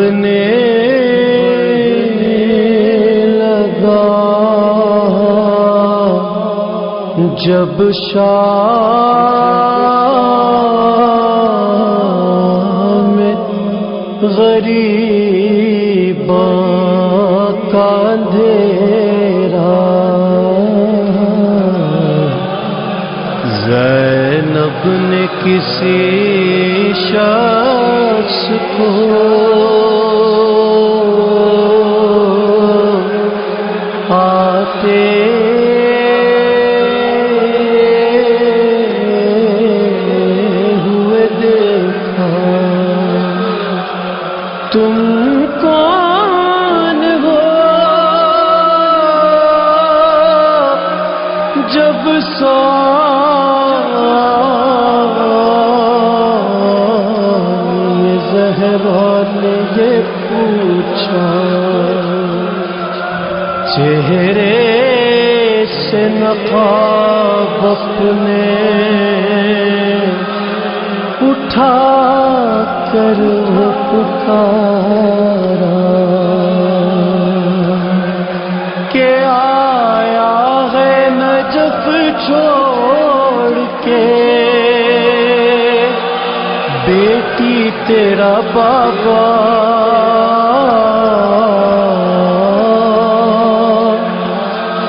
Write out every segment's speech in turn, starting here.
بڑھنے لگا جب شام میں غریباں کا اندھیرا، زینب نے کسی شخص کو آتے ہوئے دیکھا، تم کون ہو؟ جب زہرا نے یہ پوچھا، چہرے سے نقاب اپنے اٹھا کر وہ پکارا کہ آیا ہے نجف چھوڑ کے بیٹی تیرا بابا،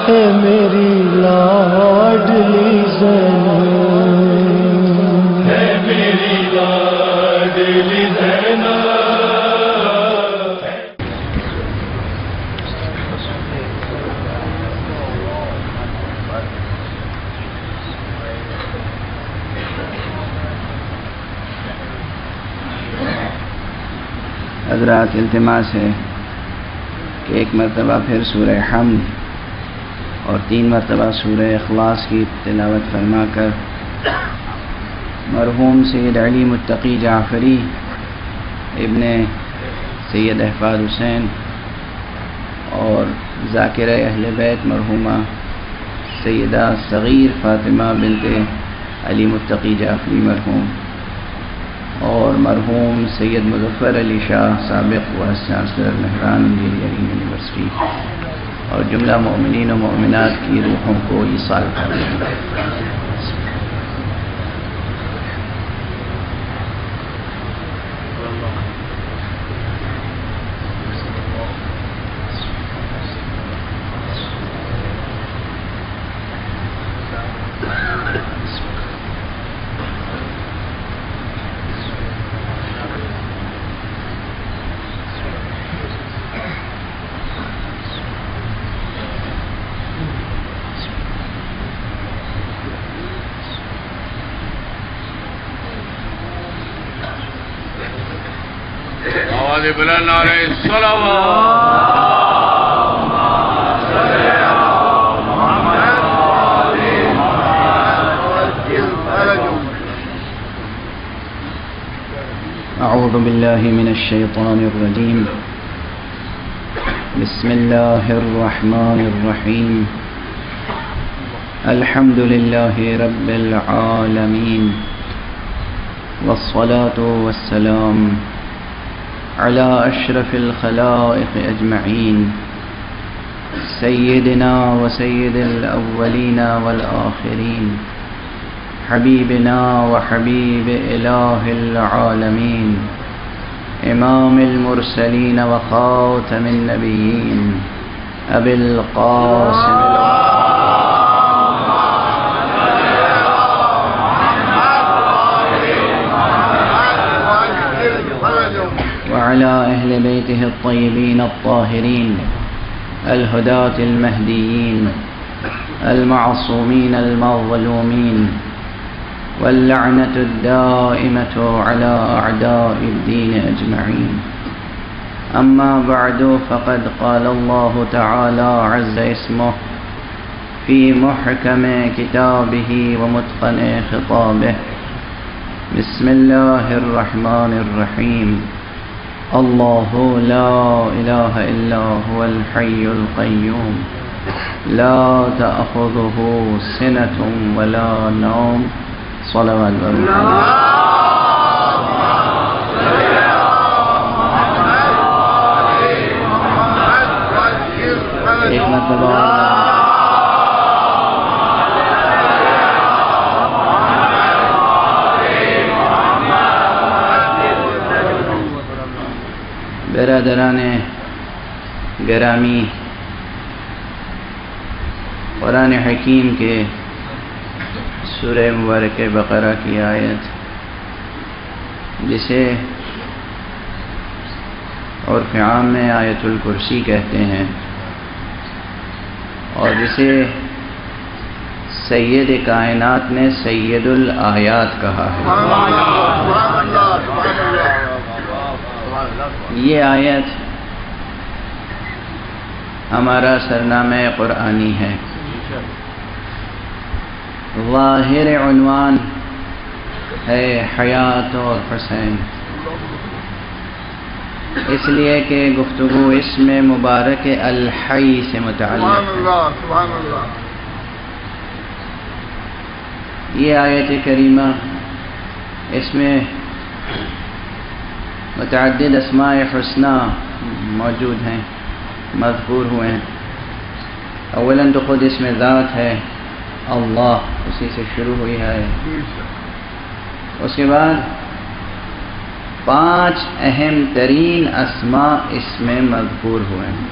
اے میری لاڈلی زینب، اے میری لاڈلی زینب۔ حضرات، التماس ہے کہ ایک مرتبہ پھر سورہ حمد اور 3 مرتبہ سورہ اخلاص کی تلاوت فرما کر مرحوم سید علی متقی جعفری ابن سید احفاد حسین اور ذاکرہ اہل بیت مرحومہ سیدہ صغیر فاطمہ بنت علی متقی جعفری مرحوم اور مرحوم سید مظفر علی شاہ سابق vice chancellor Mehran engineering university اور جملہ مومنین و مومنات کی روحوں کو ایصال فرمائے۔ بلند نعرہ صلوات۔ اعوذ باللہ من الشیطان الرجیم، بسم اللہ الرحمن الرحیم، الحمد للہ رب العالمین، والصلاة والسلام على أشرف الخلائق أجمعين، سيدنا وسيد الأولين والآخرين، حبيبنا وحبيب إله العالمين، إمام المرسلين وخاتم النبيين، أبي القاسم وعلى أهل بيته الطيبين الطاهرين الهداة المهديين المعصومين المظلومين، واللعنة الدائمة على أعداء الدين أجمعين. أما بعد، فقد قال الله تعالى عز اسمه في محكم كتابه ومتقن خطابه، بسم الله الرحمن الرحيم، الله لا إله إلا هو الحي القيوم، لا تأخذه سنة ولا نوم، صلوات برادران گرامی، قرآن حکیم کے سورہ مبارک بقرہ کی آیت جسے عرف عام میں آیت الکرسی کہتے ہیں اور جسے سید کائنات نے سید الآیات کہا ہے، یہ آیت ہمارا سرنامہ قرآنی ہے۔ ظاہر عنوان ہے حیات اور حسین، اس لیے کہ گفتگو اس میں مبارک الحی سے متعلق ہے۔ یہ آیت کریمہ اس میں متعدد اسماء حسنہ موجود ہیں، مذکور ہوئے ہیں۔ اولاً تو خود اس میں ذات ہے، اللہ، اسی سے شروع ہوئی ہے۔ اس کے بعد 5 اہم ترین اسماء اس میں مذکور ہوئے ہیں۔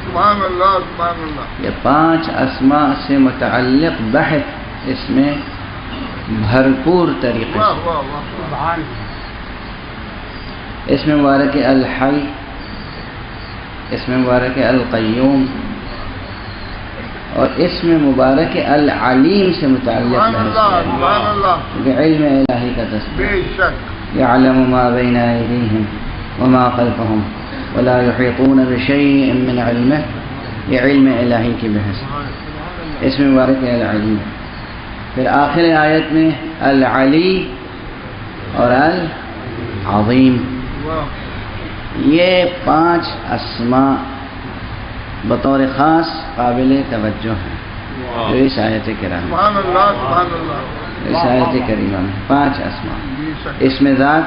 سبحان اللہ، سبحان اللہ۔ یہ 5 اسماء سے متعلق بحث اس میں بھرپور طریقے سے۔ اس میں مبارک الحی، اس میں مبارک القیوم اور اس میں مبارک العلیم سے متعلق بحث ہے۔ علم الہی کا تذکرہ، یعلم ما بین ایدیہم وما خلفہم ولا یحیطون بشیء من علمہ، یہ علم الہی کی بحث، اس میں مبارک العلیم۔ پھر آخر آیت میں العلی اور العظیم، یہ 5 اسماء بطور خاص قابل توجہ ہیں جو اس آیت کریمہ، اس آیت کریمہ میں 5 اسماء، اس میں ذات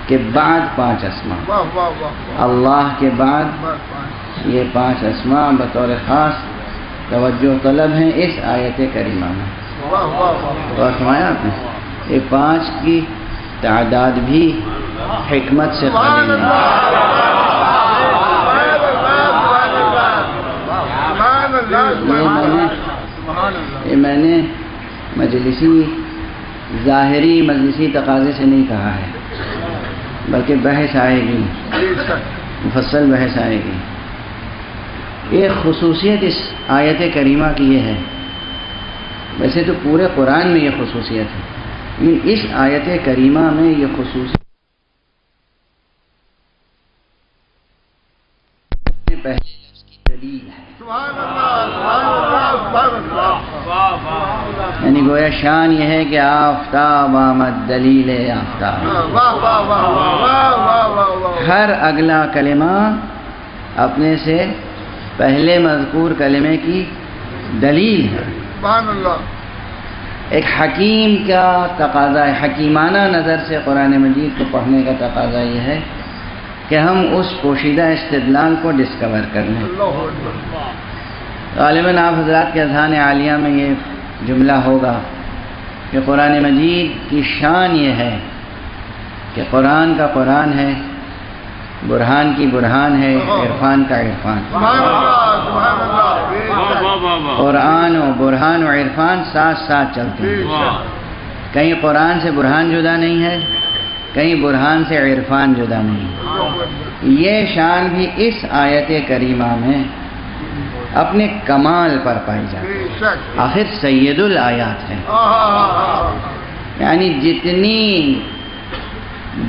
کے بعد 5 اسماء، اللہ کے بعد یہ 5 اسماء بطور خاص توجہ طلب ہیں اس آیت کریمہ میں۔ اور فرمایا آپ نے یہ 5 کی تعداد بھی حکمت سے خالی نہیں، یہ میں نے مجلسی ظاہری مجلسی تقاضے سے نہیں کہا ہے، بلکہ بحث آئے گی، مفصل بحث آئے گی۔ یہ خصوصیت اس آیت کریمہ کی یہ ہے، ویسے تو پورے قرآن میں یہ خصوصیت ہے، لیکن اس آیت کریمہ میں یہ خصوصیت پہلے لفظ کی دلیل ہے، یعنی گویا شان یہ ہے کہ آفتاب آمد، دلیل آفتاب۔ ہر اگلا کلمہ اپنے سے پہلے مذکور کلمے کی دلیل ہے۔ ایک حکیم کا تقاضا ہے، حکیمانہ نظر سے قرآن مجید کو پڑھنے کا تقاضا یہ ہے کہ ہم اس پوشیدہ استدلال کو ڈسکور کر لیں۔ غالباً آپ حضرات کے اذہان عالیہ میں یہ جملہ ہوگا کہ قرآن مجید کی شان یہ ہے کہ قرآن کا قرآن ہے، برہان کی برہان ہے، عرفان کا عرفان۔ قرآن و برہان و عرفان ساتھ ساتھ چلتے ہیں، کہیں قرآن سے برہان جدا نہیں ہے، کہیں برہان سے عرفان جدا نہیں ہے۔ یہ شان بھی اس آیت کریمہ میں اپنے کمال پر پائی جاتی ہے۔ آخر سید الآیات ہے، یعنی جتنی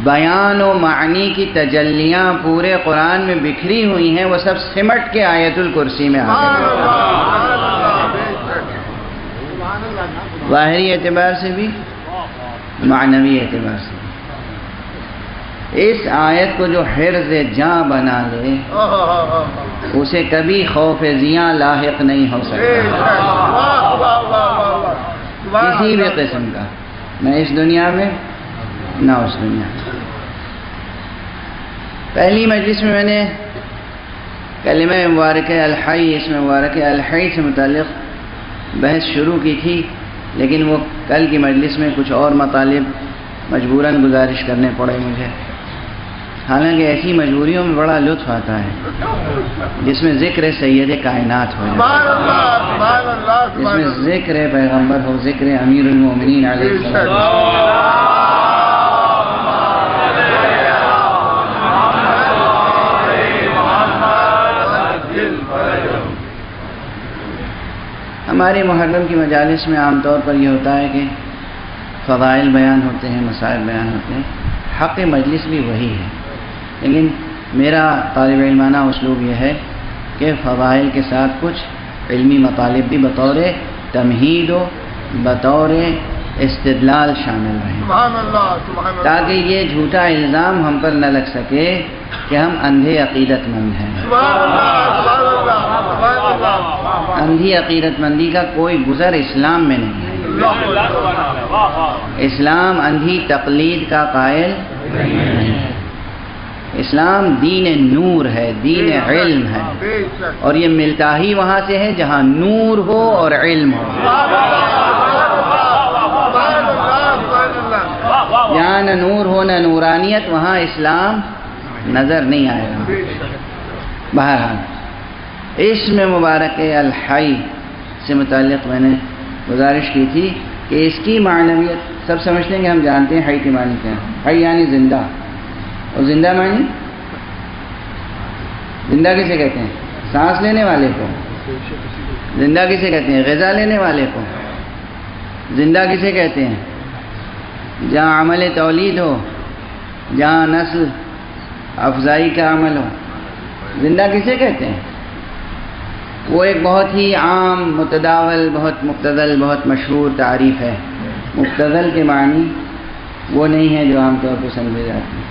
بیان و معنی کی تجلیاں پورے قرآن میں بکھری ہوئی ہیں وہ سب سمٹ کے آیت الکرسی میں آ گئی، ظاہری اعتبار سے بھی معنوی اعتبار سے بھی۔ اس آیت کو جو حرز جاں بنا لے اسے کبھی خوف زیاں لاحق نہیں ہو سکتا کسی بھی قسم کا، نہ اس دنیا میں نہ اس دنیا میں۔ پہلی مجلس میں نے کلمہ مبارک الحی، اس میں مبارک الحی سے متعلق بحث شروع کی تھی، لیکن وہ کل کی مجلس میں کچھ اور مطالب مجبوراً گزارش کرنے پڑے مجھے، حالانکہ ایسی مجبوریوں میں بڑا لطف آتا ہے جس میں ذکر سید کائنات ہو جائے، جس میں ذکر پیغمبر ہو، ذکر امیر المومنین علیہ السلام۔ ہمارے محرم کی مجالس میں عام طور پر یہ ہوتا ہے کہ فضائل بیان ہوتے ہیں، مسائل بیان ہوتے ہیں، حق مجلس بھی وہی ہے، لیکن میرا طالب علمانہ اسلوب یہ ہے کہ فضائل کے ساتھ کچھ علمی مطالب بھی بطور تمہید و بطور استدلال شامل رہیں، تاکہ یہ جھوٹا الزام ہم پر نہ لگ سکے کہ ہم اندھے عقیدت مند ہیں۔ اندھی عقیدت مندی کا کوئی گزر اسلام میں نہیں ہے۔ اسلام اندھی تقلید کا قائل نہیں ہے۔ اسلام دین نور ہے، دین علم ہے، اور یہ ملتا ہی وہاں سے ہے جہاں نور ہو اور علم ہو۔ جہاں نہ نور ہو نہ نورانیت، وہاں اسلام نظر نہیں آئے گا۔ بہرحال اسم مبارک الحی سے متعلق میں نے گزارش کی تھی کہ اس کی معنویت سب سمجھتے ہیں کہ ہم جانتے ہیں حی کی معنی کیا ہے۔ حی یعنی زندہ، اور زندہ معنی زندہ کسے کہتے ہیں؟ سانس لینے والے کو۔ زندہ کسے کہتے ہیں؟ غذا لینے والے کو۔ زندہ کسے کہتے ہیں؟ جہاں عمل تولید ہو، جہاں نسل افزائی کا عمل ہو۔ زندہ کسے کہتے ہیں؟ وہ ایک بہت ہی عام، متداول، بہت مقتدل، بہت مشہور تعریف ہے۔ مقتدل کے معنی وہ نہیں ہے جو عام طور پر سمجھے جاتے ہیں،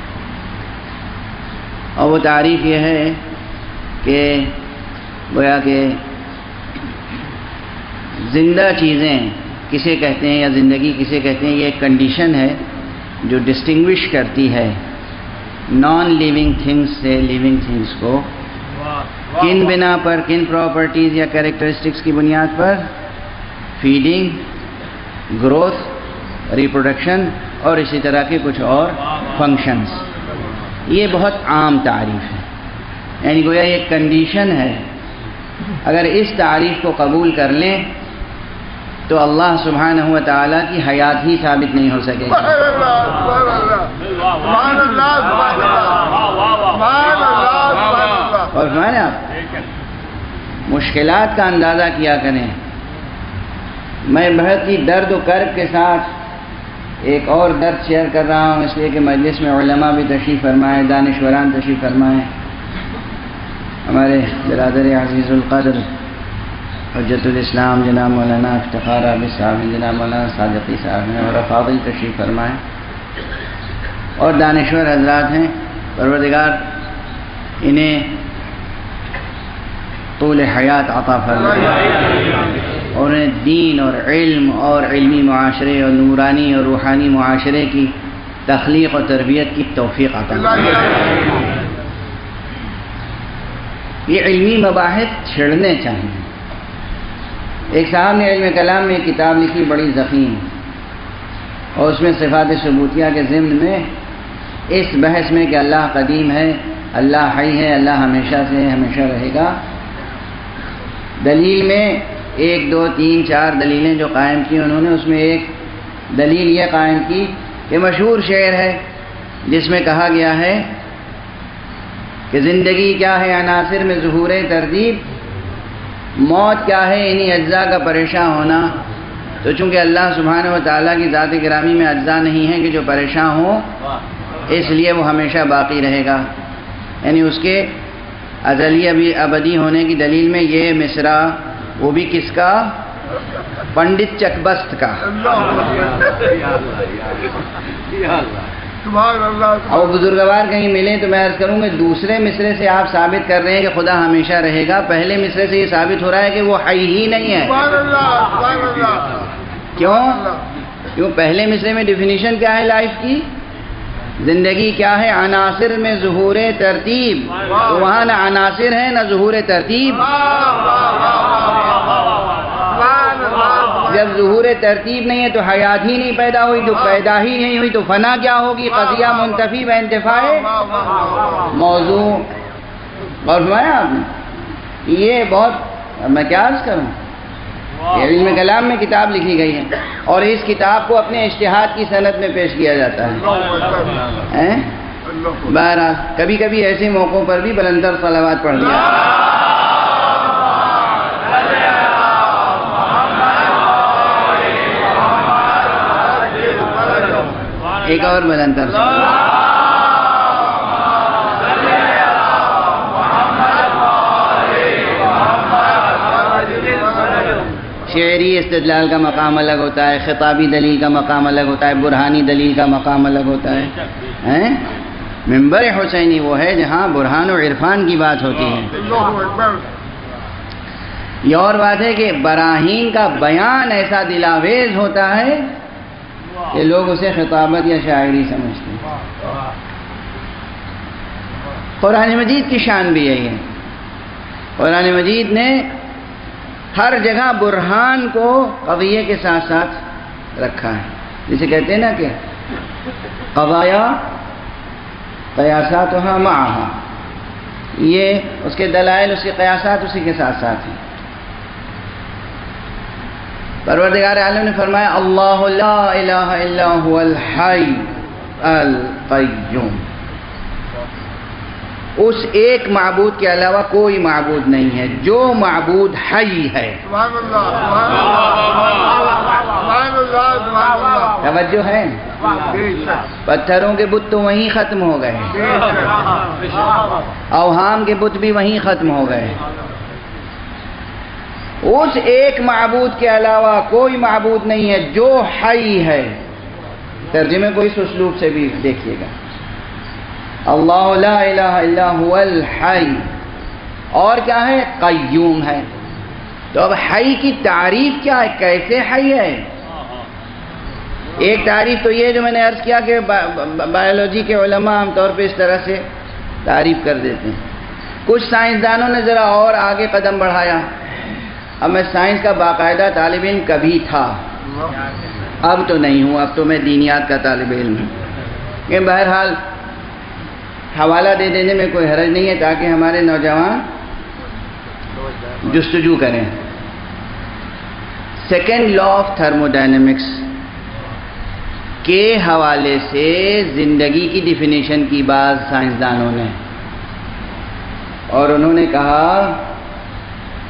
اور وہ تعریف یہ ہے کہ گویا کہ زندہ چیزیں کسے کہتے ہیں یا زندگی کسے کہتے ہیں، یہ ایک کنڈیشن ہے جو ڈسٹنگوش کرتی ہے نان لیونگ تھنگس سے لیونگ تھنگس کو۔ کن بنا پر، کن پراپرٹیز یا کریکٹرسٹکس کی بنیاد پر؟ فیڈنگ، گروتھ، ریپروڈکشن اور اسی طرح کے کچھ اور فنکشنز۔ یہ بہت عام تعریف ہے، یعنی گویا یہ کنڈیشن ہے۔ اگر اس تعریف کو قبول کر لیں تو اللہ سبحانہ و تعالیٰ کی حیات ہی ثابت نہیں ہو سکے گی۔ اور فرمایا آپ مشکلات کا اندازہ کیا کریں۔ میں بہت ہی درد و کرب کے ساتھ ایک اور درد شیئر کر رہا ہوں، اس لیے کہ مجلس میں علماء بھی تشریف فرمائے، دانشوران تشریف فرمائے، ہمارے برادر عزیز القدر حجت الاسلام جناب مولانا افتخار عابد صاحب ہیں، جناب مولانا صادقی صاحب ہیں، اور افاضل تشریف فرمائے، اور دانشور حضرات ہیں۔ پروردگار انہیں طول حیات عطا فرمائے اور انہیں دین اور علم اور علمی معاشرے اور نورانی اور روحانی معاشرے کی تخلیق اور تربیت کی توفیق عطا فرمائے۔ یہ علمی مباحث چھڑنے چاہیے۔ ایک صاحب نے علم کلام میں کتاب لکھی بڑی ضخیم، اور اس میں صفات ثبوتیہ کے ضمن میں اس بحث میں کہ اللہ قدیم ہے، اللہ حی ہے، اللہ ہمیشہ سے ہے، ہمیشہ رہے گا، دلیل میں 1 2 3 4 دلیلیں جو قائم کی انہوں نے، اس میں ایک دلیل یہ قائم کی کہ مشہور شعر ہے جس میں کہا گیا ہے کہ زندگی کیا ہے عناصر میں ظہور ترتیب، موت کیا ہے انہی اجزاء کا پریشان ہونا۔ تو چونکہ اللہ سبحانہ و تعالیٰ کی ذات گرامی میں اجزاء نہیں ہیں کہ جو پریشان ہوں، اس لیے وہ ہمیشہ باقی رہے گا، یعنی اس کے ازلی ابدی ہونے کی دلیل میں یہ مصرع وہ بھی کس کا؟ پنڈت چکبست کا۔ اور بزرگوار کہیں ملیں تو میں عرض کروں گا دوسرے مصرے سے آپ ثابت کر رہے ہیں کہ خدا ہمیشہ رہے گا، پہلے مصرے سے یہ ثابت ہو رہا ہے کہ وہ حی ہی نہیں ہے۔ کیوں پہلے مصرے میں ڈیفینیشن کیا ہے لائف کی؟ زندگی کیا ہے؟ عناصر میں ظہور ترتیب، تو وہاں نہ عناصر ہے نہ ظہور ترتیب۔ جب ظہور ترتیب نہیں ہے تو حیات ہی نہیں پیدا ہوئی، جو پیدا ہی نہیں ہوئی تو فنا کیا ہوگی؟ قضیہ منتفی و انتفاع موضوع. اور فرمایا آپ نے یہ بہت، میں کیا عرض کروں، یہ علم کلام میں کتاب لکھی گئی ہے اور اس کتاب کو اپنے اجتہاد کی سند میں پیش کیا جاتا ہے. بہرحال کبھی کبھی ایسے موقعوں پر بھی بلندر صلوات پڑھ دیا. ایک اور بلندر شعری استدلال کا مقام الگ ہوتا ہے، خطابی دلیل کا مقام الگ ہوتا ہے، برہانی دلیل کا مقام الگ ہوتا ہے. منبر حسینی وہ ہے جہاں برہان و عرفان کی بات ہوتی ہے. یہ اور بات ہے کہ براہین کا بیان ایسا دلاویز ہوتا ہے کہ لوگ اسے خطابت یا شاعری سمجھتے ہیں. قرآن مجید کی شان بھی یہی ہے. قرآن مجید نے ہر جگہ برہان کو قضیے کے ساتھ ساتھ رکھا ہے. جسے کہتے ہیں نا کہ قضایا قیاساتها معها، یہ اس کے دلائل، اس کے قیاسات اسی کے ساتھ ساتھ ہیں. پروردگار عالم نے فرمایا اللہ لا الہ الا هو الحی القیوم، اس ایک معبود کے علاوہ کوئی معبود نہیں ہے جو معبود حی ہے. توجہ ہے؟ پتھروں کے بت تو وہیں ختم ہو گئے، اوہام کے بت بھی وہیں ختم ہو گئے. اس ایک معبود کے علاوہ کوئی معبود نہیں ہے جو حی ہے. ترجمے کو اس اسلوب سے بھی دیکھیے گا، اللہ لا الہ الا هو الحی، اور کیا ہے؟ قیوم ہے. تو اب حی کی تعریف کیا ہے؟ کیسے حی ہے؟ ایک تعریف تو یہ جو میں نے عرض کیا کہ بایولوجی کے علماء عام طور پہ اس طرح سے تعریف کر دیتے ہیں. کچھ سائنسدانوں نے ذرا اور آگے قدم بڑھایا. اب میں سائنس کا باقاعدہ طالب علم کبھی تھا، اب تو نہیں ہوں، اب تو میں دینیات کا طالب علم ہوں. لیکن بہرحال حوالہ دے دینے میں کوئی حرج نہیں ہے تاکہ ہمارے نوجوان جستجو کریں. سیکنڈ لا آف تھرموڈائنمکس کے حوالے سے زندگی کی ڈیفینیشن کی بعض سائنسدانوں نے، اور انہوں نے کہا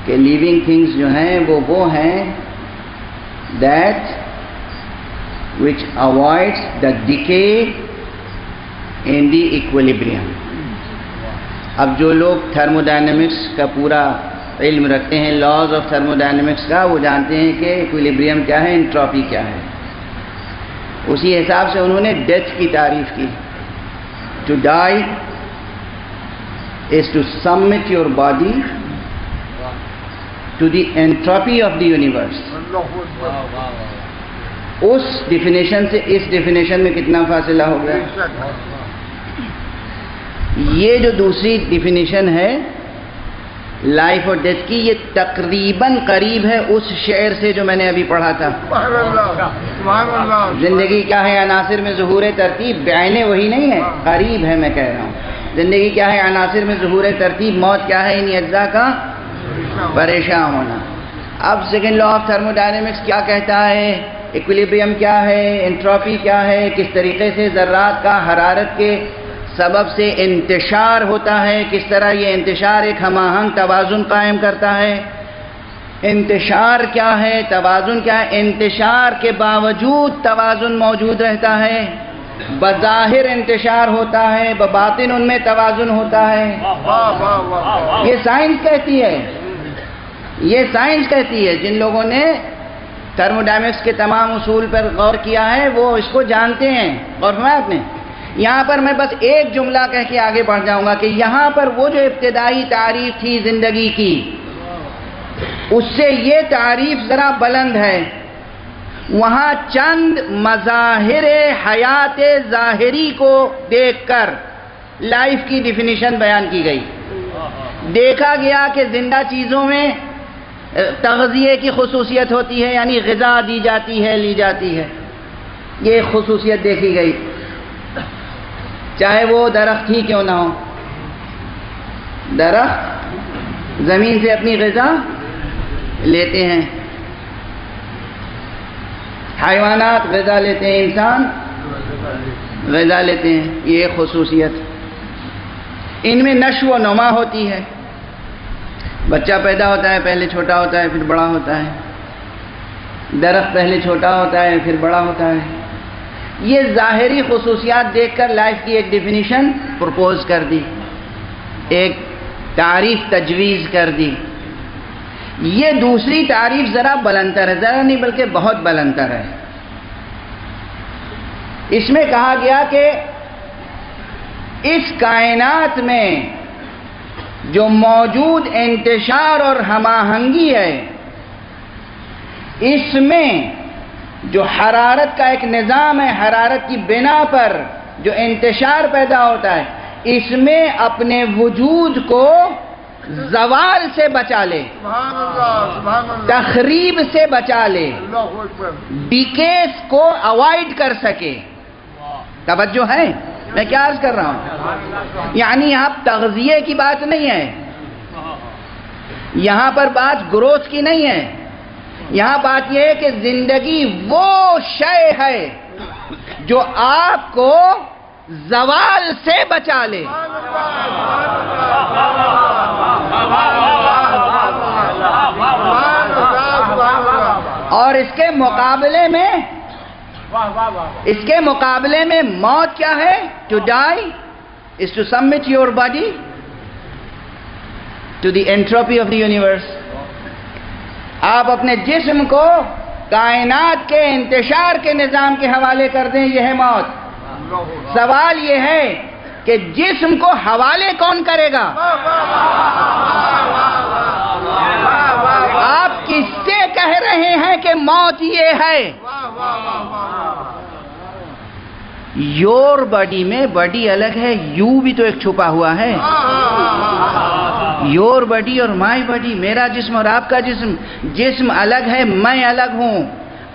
کہ لیونگ تھنگس جو ہیں وہ ہیں that which avoids the decay in the equilibrium. اب جو لوگ تھرموڈائنمکس کا پورا علم رکھتے ہیں، لاز آف تھرموڈائنمکس کا، وہ جانتے ہیں کہ ایکویلیبریم کیا ہے، انٹروپی کیا ہے. اسی حساب سے انہوں نے ڈیتھ کی تعریف کی. To die is to submit your body to the entropy of the universe. اس ڈیفینیشن سے اس ڈیفینیشن میں کتنا فاصلہ ہو گیا. یہ جو دوسری ڈیفینیشن ہے لائف اور ڈیتھ کی، یہ تقریباً قریب ہے اس شعر سے جو میں نے ابھی پڑھا تھا. زندگی کیا ہے؟ عناصر میں ظہور ترتیب، بعینے وہی نہیں ہے، قریب ہے. میں کہہ رہا ہوں زندگی کیا ہے؟ عناصر میں ظہور ترتیب. موت کیا ہے؟ انہی اجزاء کا پریشان ہونا. اب سیکنڈ لا آف تھرموڈائنمکس کیا کہتا ہے؟ ایکویلیبریم کیا ہے؟ انٹروپی کیا ہے؟ کس طریقے سے ذرات کا حرارت کے سبب سے انتشار ہوتا ہے، کس طرح یہ انتشار ایک ہم آہنگ توازن قائم کرتا ہے. انتشار کیا ہے؟ توازن کیا ہے؟ انتشار کے باوجود توازن موجود رہتا ہے. بظاہر انتشار ہوتا ہے، بباطن ان میں توازن ہوتا ہے. یہ سائنس کہتی ہے، یہ سائنس کہتی ہے. جن لوگوں نے تھرموڈائنمکس کے تمام اصول پر غور کیا ہے وہ اس کو جانتے ہیں. اور فرمایا آپ نے، یہاں پر میں بس ایک جملہ کہہ کے آگے بڑھ جاؤں گا کہ یہاں پر وہ جو ابتدائی تعریف تھی زندگی کی، اس سے یہ تعریف ذرا بلند ہے. وہاں چند مظاہر حیات ظاہری کو دیکھ کر لائف کی ڈیفینیشن بیان کی گئی. دیکھا گیا کہ زندہ چیزوں میں تغذیے کی خصوصیت ہوتی ہے، یعنی غذا دی جاتی ہے، لی جاتی ہے، یہ خصوصیت دیکھی گئی، چاہے وہ درخت ہی کیوں نہ ہو۔ درخت زمین سے اپنی غذا لیتے ہیں، حیوانات غذا لیتے ہیں، انسان غذا لیتے ہیں، یہ خصوصیت۔ ان میں نشو و نما ہوتی ہے، بچہ پیدا ہوتا ہے، پہلے چھوٹا ہوتا ہے پھر بڑا ہوتا ہے، درخت پہلے چھوٹا ہوتا ہے پھر بڑا ہوتا ہے۔ یہ ظاہری خصوصیات دیکھ کر لائف کی ایک ڈیفینیشن پرپوز کر دی، ایک تعریف تجویز کر دی۔ یہ دوسری تعریف ذرا بلندتر ہے، ذرا نہیں بلکہ بہت بلندتر ہے۔ اس میں کہا گیا کہ اس کائنات میں جو موجود انتشار اور ہم آہنگی ہے، اس میں جو حرارت کا ایک نظام ہے، حرارت کی بنا پر جو انتشار پیدا ہوتا ہے، اس میں اپنے وجود کو زوال سے بچا لے، سبحان اللہ، سبحان اللہ، تخریب سے بچا لے، اللہ اکبر، ڈیکیز کو اوائڈ کر سکے۔ توجہ ہے میں کیا عرض کر رہا ہوں؟ یعنی یہاں تغذیے کی بات نہیں ہے، یہاں پر بات گروتھ کی نہیں ہے، یہاں بات یہ ہے کہ زندگی وہ شے ہے جو آپ کو زوال سے بچا لے۔ اور اس کے مقابلے میں موت کیا ہے؟ To die is to submit your body to the entropy of the universe. آپ اپنے جسم کو کائنات کے انتشار کے نظام کے حوالے کر دیں، یہ ہے موت۔ سوال یہ ہے کہ جسم کو حوالے کون کرے گا؟ آپ کس سے کہہ رہے ہیں کہ موت یہ ہے؟ یور باڈی میں باڈی الگ ہے، یو بھی تو ایک چھپا ہوا ہے۔ یور باڈی اور مائی باڈی، میرا جسم اور آپ کا جسم، جسم الگ ہے، میں الگ ہوں،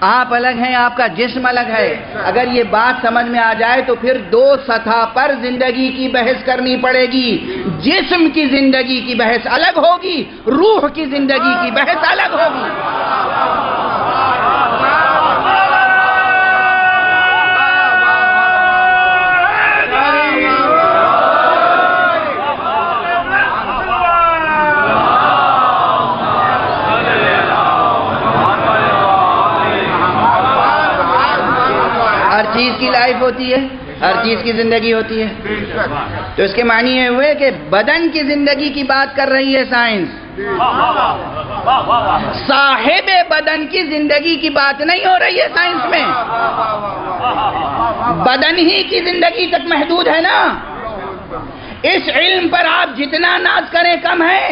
آپ الگ ہیں، آپ کا جسم الگ ہے۔ اگر یہ بات سمجھ میں آ جائے تو پھر دو سطح پر زندگی کی بحث کرنی پڑے گی۔ جسم کی زندگی کی بحث الگ ہوگی، روح کی زندگی کی بحث الگ ہوگی۔ ہر چیز کی لائف ہوتی ہے، ہر چیز کی زندگی ہوتی ہے، تو اس کے معنی یہ ہوئے کہ بدن کی زندگی کی بات کر رہی ہے سائنس، صاحب بدن کی زندگی کی بات نہیں ہو رہی ہے سائنس میں۔ بدن ہی کی زندگی تک محدود ہے نا۔ اس علم پر آپ جتنا ناز کریں کم ہے۔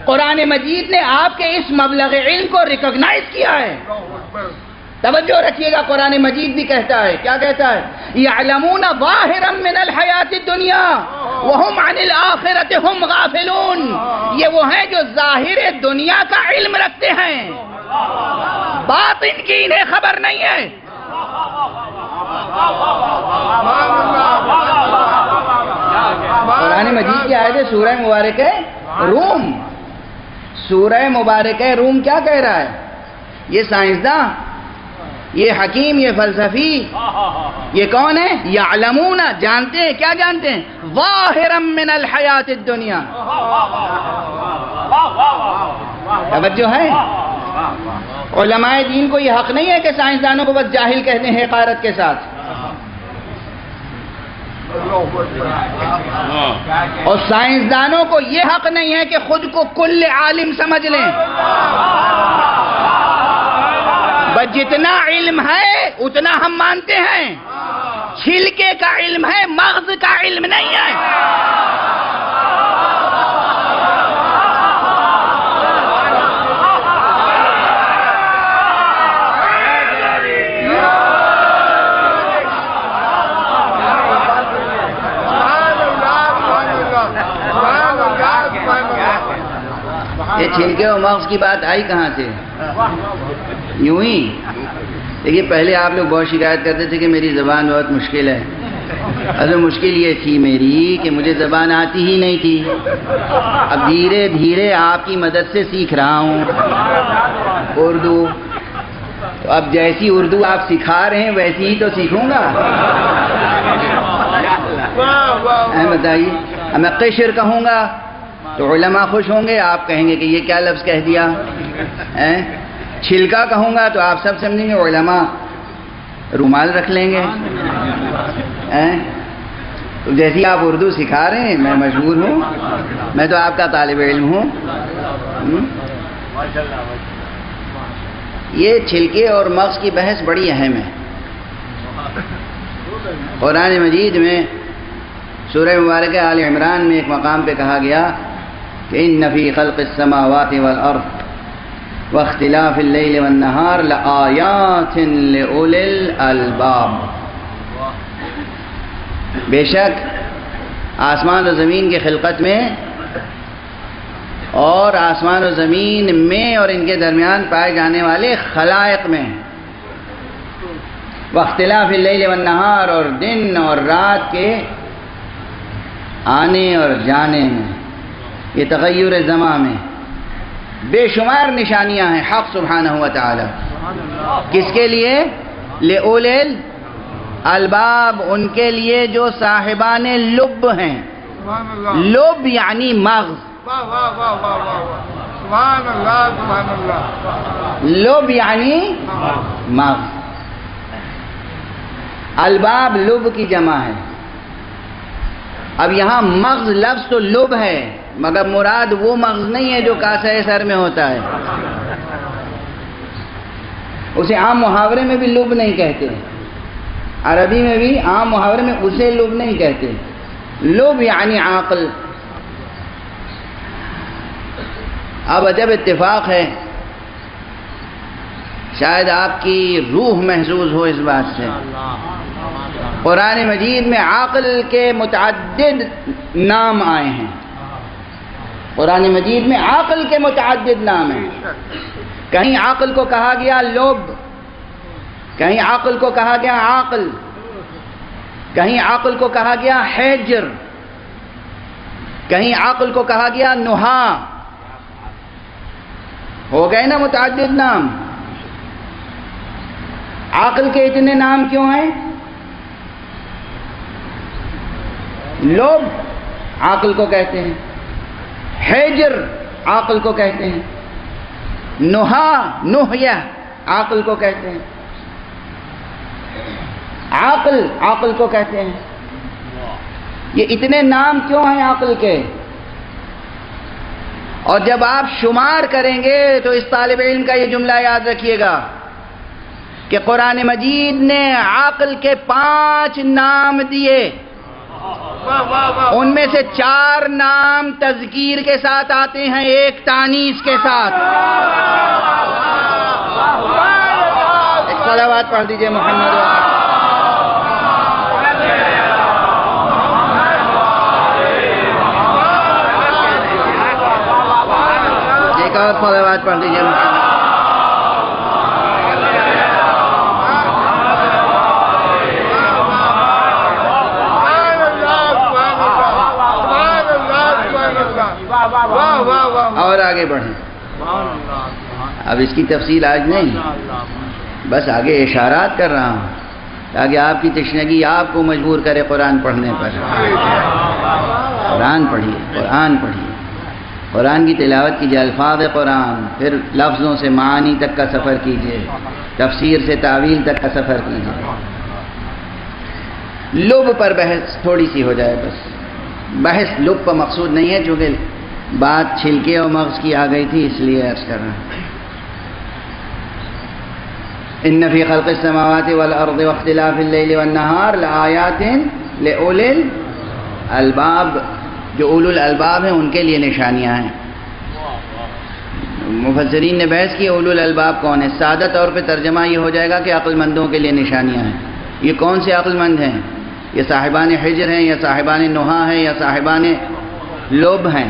قرآن مجید نے آپ کے اس مبلغ علم کو ریکگنائز کیا ہے۔ توجہ رکھیے گا، قرآن مجید بھی کہتا ہے، کیا کہتا ہے؟ یعلمون ظاہرا من الحیات الدنیا وہم عن الآخرۃ ہم غافلون۔ یہ وہ ہیں جو ظاہر دنیا کا علم رکھتے ہیں، باطن کی انہیں خبر نہیں ہے۔ قرآن مجید کی آیت ہے سورہ مبارک ہے روم، سورہ مبارک ہے روم کیا کہہ رہا ہے؟ یہ سائنسداں، یہ حکیم، یہ فلسفی، یہ کون ہے؟ یعلمون، جانتے ہیں، کیا جانتے ہیں؟ ظاہرا من الحیات الدنیا۔ توجہ ہے؟ علماء دین کو یہ حق نہیں ہے کہ سائنسدانوں کو بس جاہل کہتے ہیں حقارت کے ساتھ، اور سائنسدانوں کو یہ حق نہیں ہے کہ خود کو کل عالم سمجھ لیں۔ بس جتنا علم ہے اتنا ہم مانتے ہیں، چھلکے کا علم ہے، مغز کا علم نہیں ہے۔ یہ چھلکے اور مغز کی بات آئی کہاں سے؟ یوں ہی دیکھیے، پہلے آپ لوگ بہت شکایت کرتے تھے کہ میری زبان بہت مشکل ہے. اصل مشکل یہ تھی میری کہ مجھے زبان آتی ہی نہیں تھی. اب دھیرے دھیرے آپ کی مدد سے سیکھ رہا ہوں اردو. تو اب جیسی اردو آپ سکھا رہے ہیں ویسی ہی تو سیکھوں گا. بتائیے، میں قشر کہوں گا تو علماء خوش ہوں گے، آپ کہیں گے کہ یہ کیا لفظ کہہ دیا. چھلکا کہوں گا تو آپ سب سمجھیں گے علماء رومال رکھ لیں گے. تو جیسی آپ اردو سکھا رہے ہیں میں مجبور ہوں، میں تو آپ کا طالب علم ہوں. یہ چھلکے اور مغز کی بحث بڑی اہم ہے. قرآن مجید میں سورہ مبارکہ آل عمران میں ایک مقام پہ کہا گیا کہ ان فی خلق السماوات والارض واختلاف اللیل والنہار لآیات لأولی الالباب. بے شک آسمان و زمین کی خلقت میں اور آسمان و زمین میں اور ان کے درمیان پائے جانے والے خلائق میں، واختلاف اللیل والنہار، اور دن اور رات کے آنے اور جانے میں، یہ تغیر زمان میں بے شمار نشانیاں ہیں حق سبحانہ و تعالی. کس کے لیے؟ لأولی الالباب، ان کے لیے جو صاحبان لب ہیں. لب یعنی مغز. لب یعنی مغز. الباب لب کی جمع ہے. اب یہاں مغز لفظ تو لب ہے، مگر مراد وہ مغز نہیں ہے جو کاسہ سر میں ہوتا ہے. اسے عام محاورے میں بھی لب نہیں کہتے، عربی میں بھی عام محاورے میں اسے لب نہیں کہتے. لب یعنی عقل. اب عجب اتفاق ہے، شاید آپ کی روح محظوظ ہو اس بات سے، قرآن مجید میں عقل کے متعدد نام آئے ہیں. قرآن مجید میں عقل کے متعدد نام ہیں. کہیں عقل کو کہا گیا لب، کہیں عقل کو کہا گیا عقل، کہیں عقل کو کہا گیا حجر، کہیں عقل کو کہا گیا نہا. ہو گئے نا متعدد نام. عقل کے اتنے نام کیوں ہیں؟ لب عقل کو کہتے ہیں، حجر عقل کو کہتے ہیں، نہا نہیہ عقل کو کہتے ہیں، عقل کو کہتے ہیں. یہ اتنے نام کیوں ہیں عقل کے؟ اور جب آپ شمار کریں گے تو اس طالب علم کا یہ جملہ یاد رکھیے گا کہ قرآن مجید نے عقل کے 5 نام دیے، ان میں سے 4 نام تذکیر کے ساتھ آتے ہیں، 1 تانیث کے ساتھ. ایک صلوات پڑھ دیجئے محمد. ایک اور صلوات پڑھ دیجئے محمد. اور آگے بڑھیں. اب اس کی تفصیل آج نہیں، بس آگے اشارات کر رہا ہوں تاکہ آپ کی تشنگی آپ کو مجبور کرے قرآن پڑھنے پر. قرآن پڑھیے، قرآن پڑھیے، قرآن کی تلاوت کیجیے. الفاظ قرآن، پھر لفظوں سے معانی تک کا سفر کیجیے، تفسیر سے تعویل تک کا سفر کیجیے. لب پر بحث تھوڑی سی ہو جائے. بس بحث لب پر مقصود نہیں ہے، چونکہ بات چھلکے اور مغز کی آ گئی تھی، اس لیے عرض کر رہا ہوں. ان فی خلق السماوات والارض واختلاف اللیل والنہار لآیات لأولی الالباب. جو اولو الالباب ہیں ان کے لیے نشانیاں ہیں. مفسرین نے بحث کی اولو الالباب کون ہے. سادہ طور پہ ترجمہ یہ ہو جائے گا کہ عقل مندوں کے لیے نشانیاں ہیں. یہ کون سے عقل مند ہیں؟ یہ صاحبان حجر ہیں، یا صاحبان نہا ہیں، یا صاحبان لب ہیں.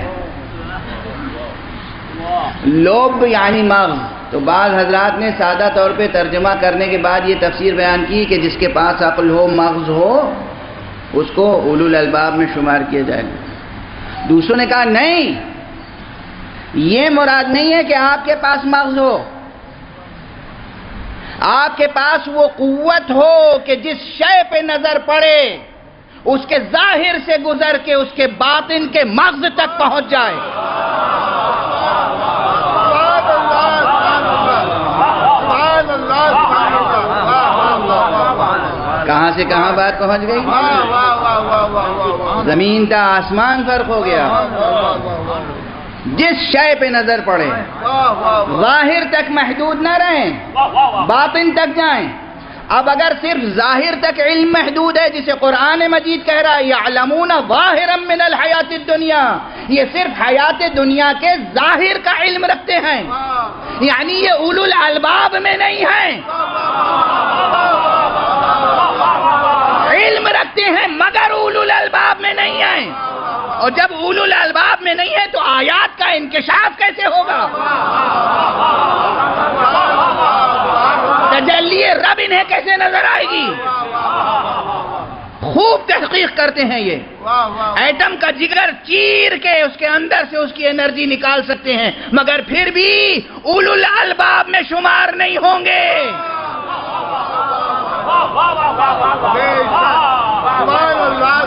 لب یعنی مغز. تو بعض حضرات نے سادہ طور پہ ترجمہ کرنے کے بعد یہ تفسیر بیان کی کہ جس کے پاس عقل ہو، مغز ہو، اس کو اولو الالباب میں شمار کیا جائے گا. دوسروں نے کہا نہیں، یہ مراد نہیں ہے کہ آپ کے پاس مغز ہو، آپ کے پاس وہ قوت ہو کہ جس شے پہ نظر پڑے اس کے ظاہر سے گزر کے اس کے باطن کے مغز تک پہنچ جائے. کہاں سے کہاں بات پہنچ گئی؟ زمین تا آسمان فرق ہو گیا. جس شے پہ نظر پڑے ظاہر تک محدود نہ رہیں، باطن تک جائیں. اب اگر صرف ظاہر تک علم محدود ہے، جسے قرآن مجید کہہ رہا ہے یعلمون ظاہرا من الحیات الدنیا، یہ صرف حیات دنیا کے ظاہر کا علم رکھتے ہیں، یعنی یہ اولو الالباب میں نہیں ہیں. علم رکھتے ہیں مگر اولو الالباب میں نہیں ہیں. اور جب اولو الالباب میں نہیں ہے تو آیات کا انکشاف کیسے ہوگا؟ تجلی رب انہیں کیسے نظر آئے گی؟ خوب تحقیق کرتے ہیں یہ. ایٹم کا جگر چیر کے اس کے اندر سے اس کی انرجی نکال سکتے ہیں، مگر پھر بھی اولو الالباب میں شمار نہیں ہوں گے.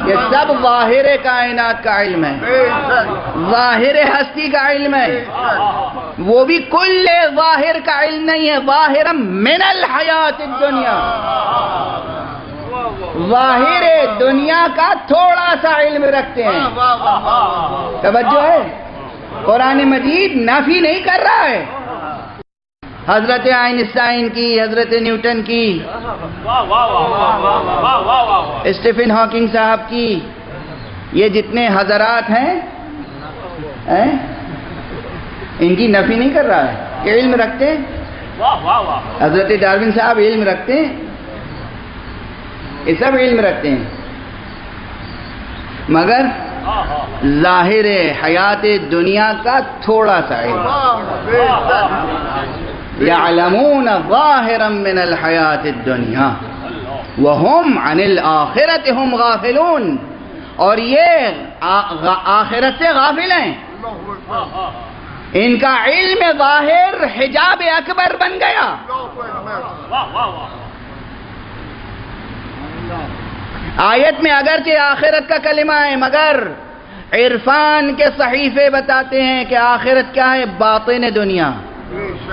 یہ سب ظاہر کائنات کا علم ہے، ظاہر ہستی کا علم ہے. وہ بھی کل ظاہر کا علم نہیں ہے، ظاہر من الحیات الدنیا، ظاہر دنیا کا تھوڑا سا علم رکھتے ہیں. توجہ ہے، قرآن مجید نفی نہیں کر رہا ہے. حضرت آئنسٹائن کی، حضرت نیوٹن کی، اسٹیفن ہاکنگ صاحب کی، یہ جتنے حضرات ہیں ان کی نفی نہیں کر رہا ہے کہ علم رکھتے ہیں. حضرت ڈارون صاحب علم رکھتے ہیں، یہ سب علم رکھتے ہیں، مگر ظاہر حیات دنیا کا تھوڑا سا علم. یعلمون ظاہرا من الحیات الدنیا وہم عن الآخرت ہم غافلون، اور یہ آخرت سے غافل ہیں. ان کا علم ظاہر حجاب اکبر بن گیا. آیت میں اگرچہ آخرت کا کلمہ ہے، مگر عرفان کے صحیفے بتاتے ہیں کہ آخرت کیا ہے؟ باطن دنیا.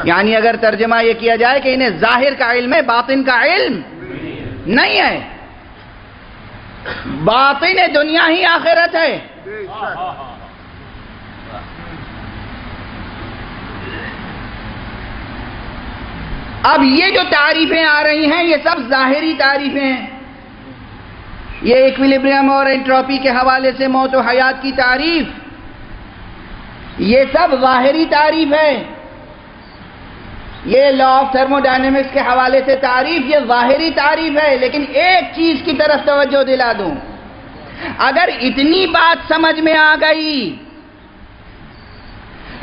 یعنی اگر ترجمہ یہ کیا جائے کہ انہیں ظاہر کا علم ہے، باطن کا علم نہیں ہے. باطن دنیا ہی آخرت ہے. اب یہ جو تعریفیں آ رہی ہیں یہ سب ظاہری تعریفیں ہیں. یہ ایکویلیبریم اور انٹروپی کے حوالے سے موت و حیات کی تعریف، یہ سب ظاہری تعریف ہے. یہ لا آف تھرمو ڈائنمکس کے حوالے سے تعریف، یہ ظاہری تعریف ہے. لیکن ایک چیز کی طرف توجہ دلا دوں، اگر اتنی بات سمجھ میں آ گئی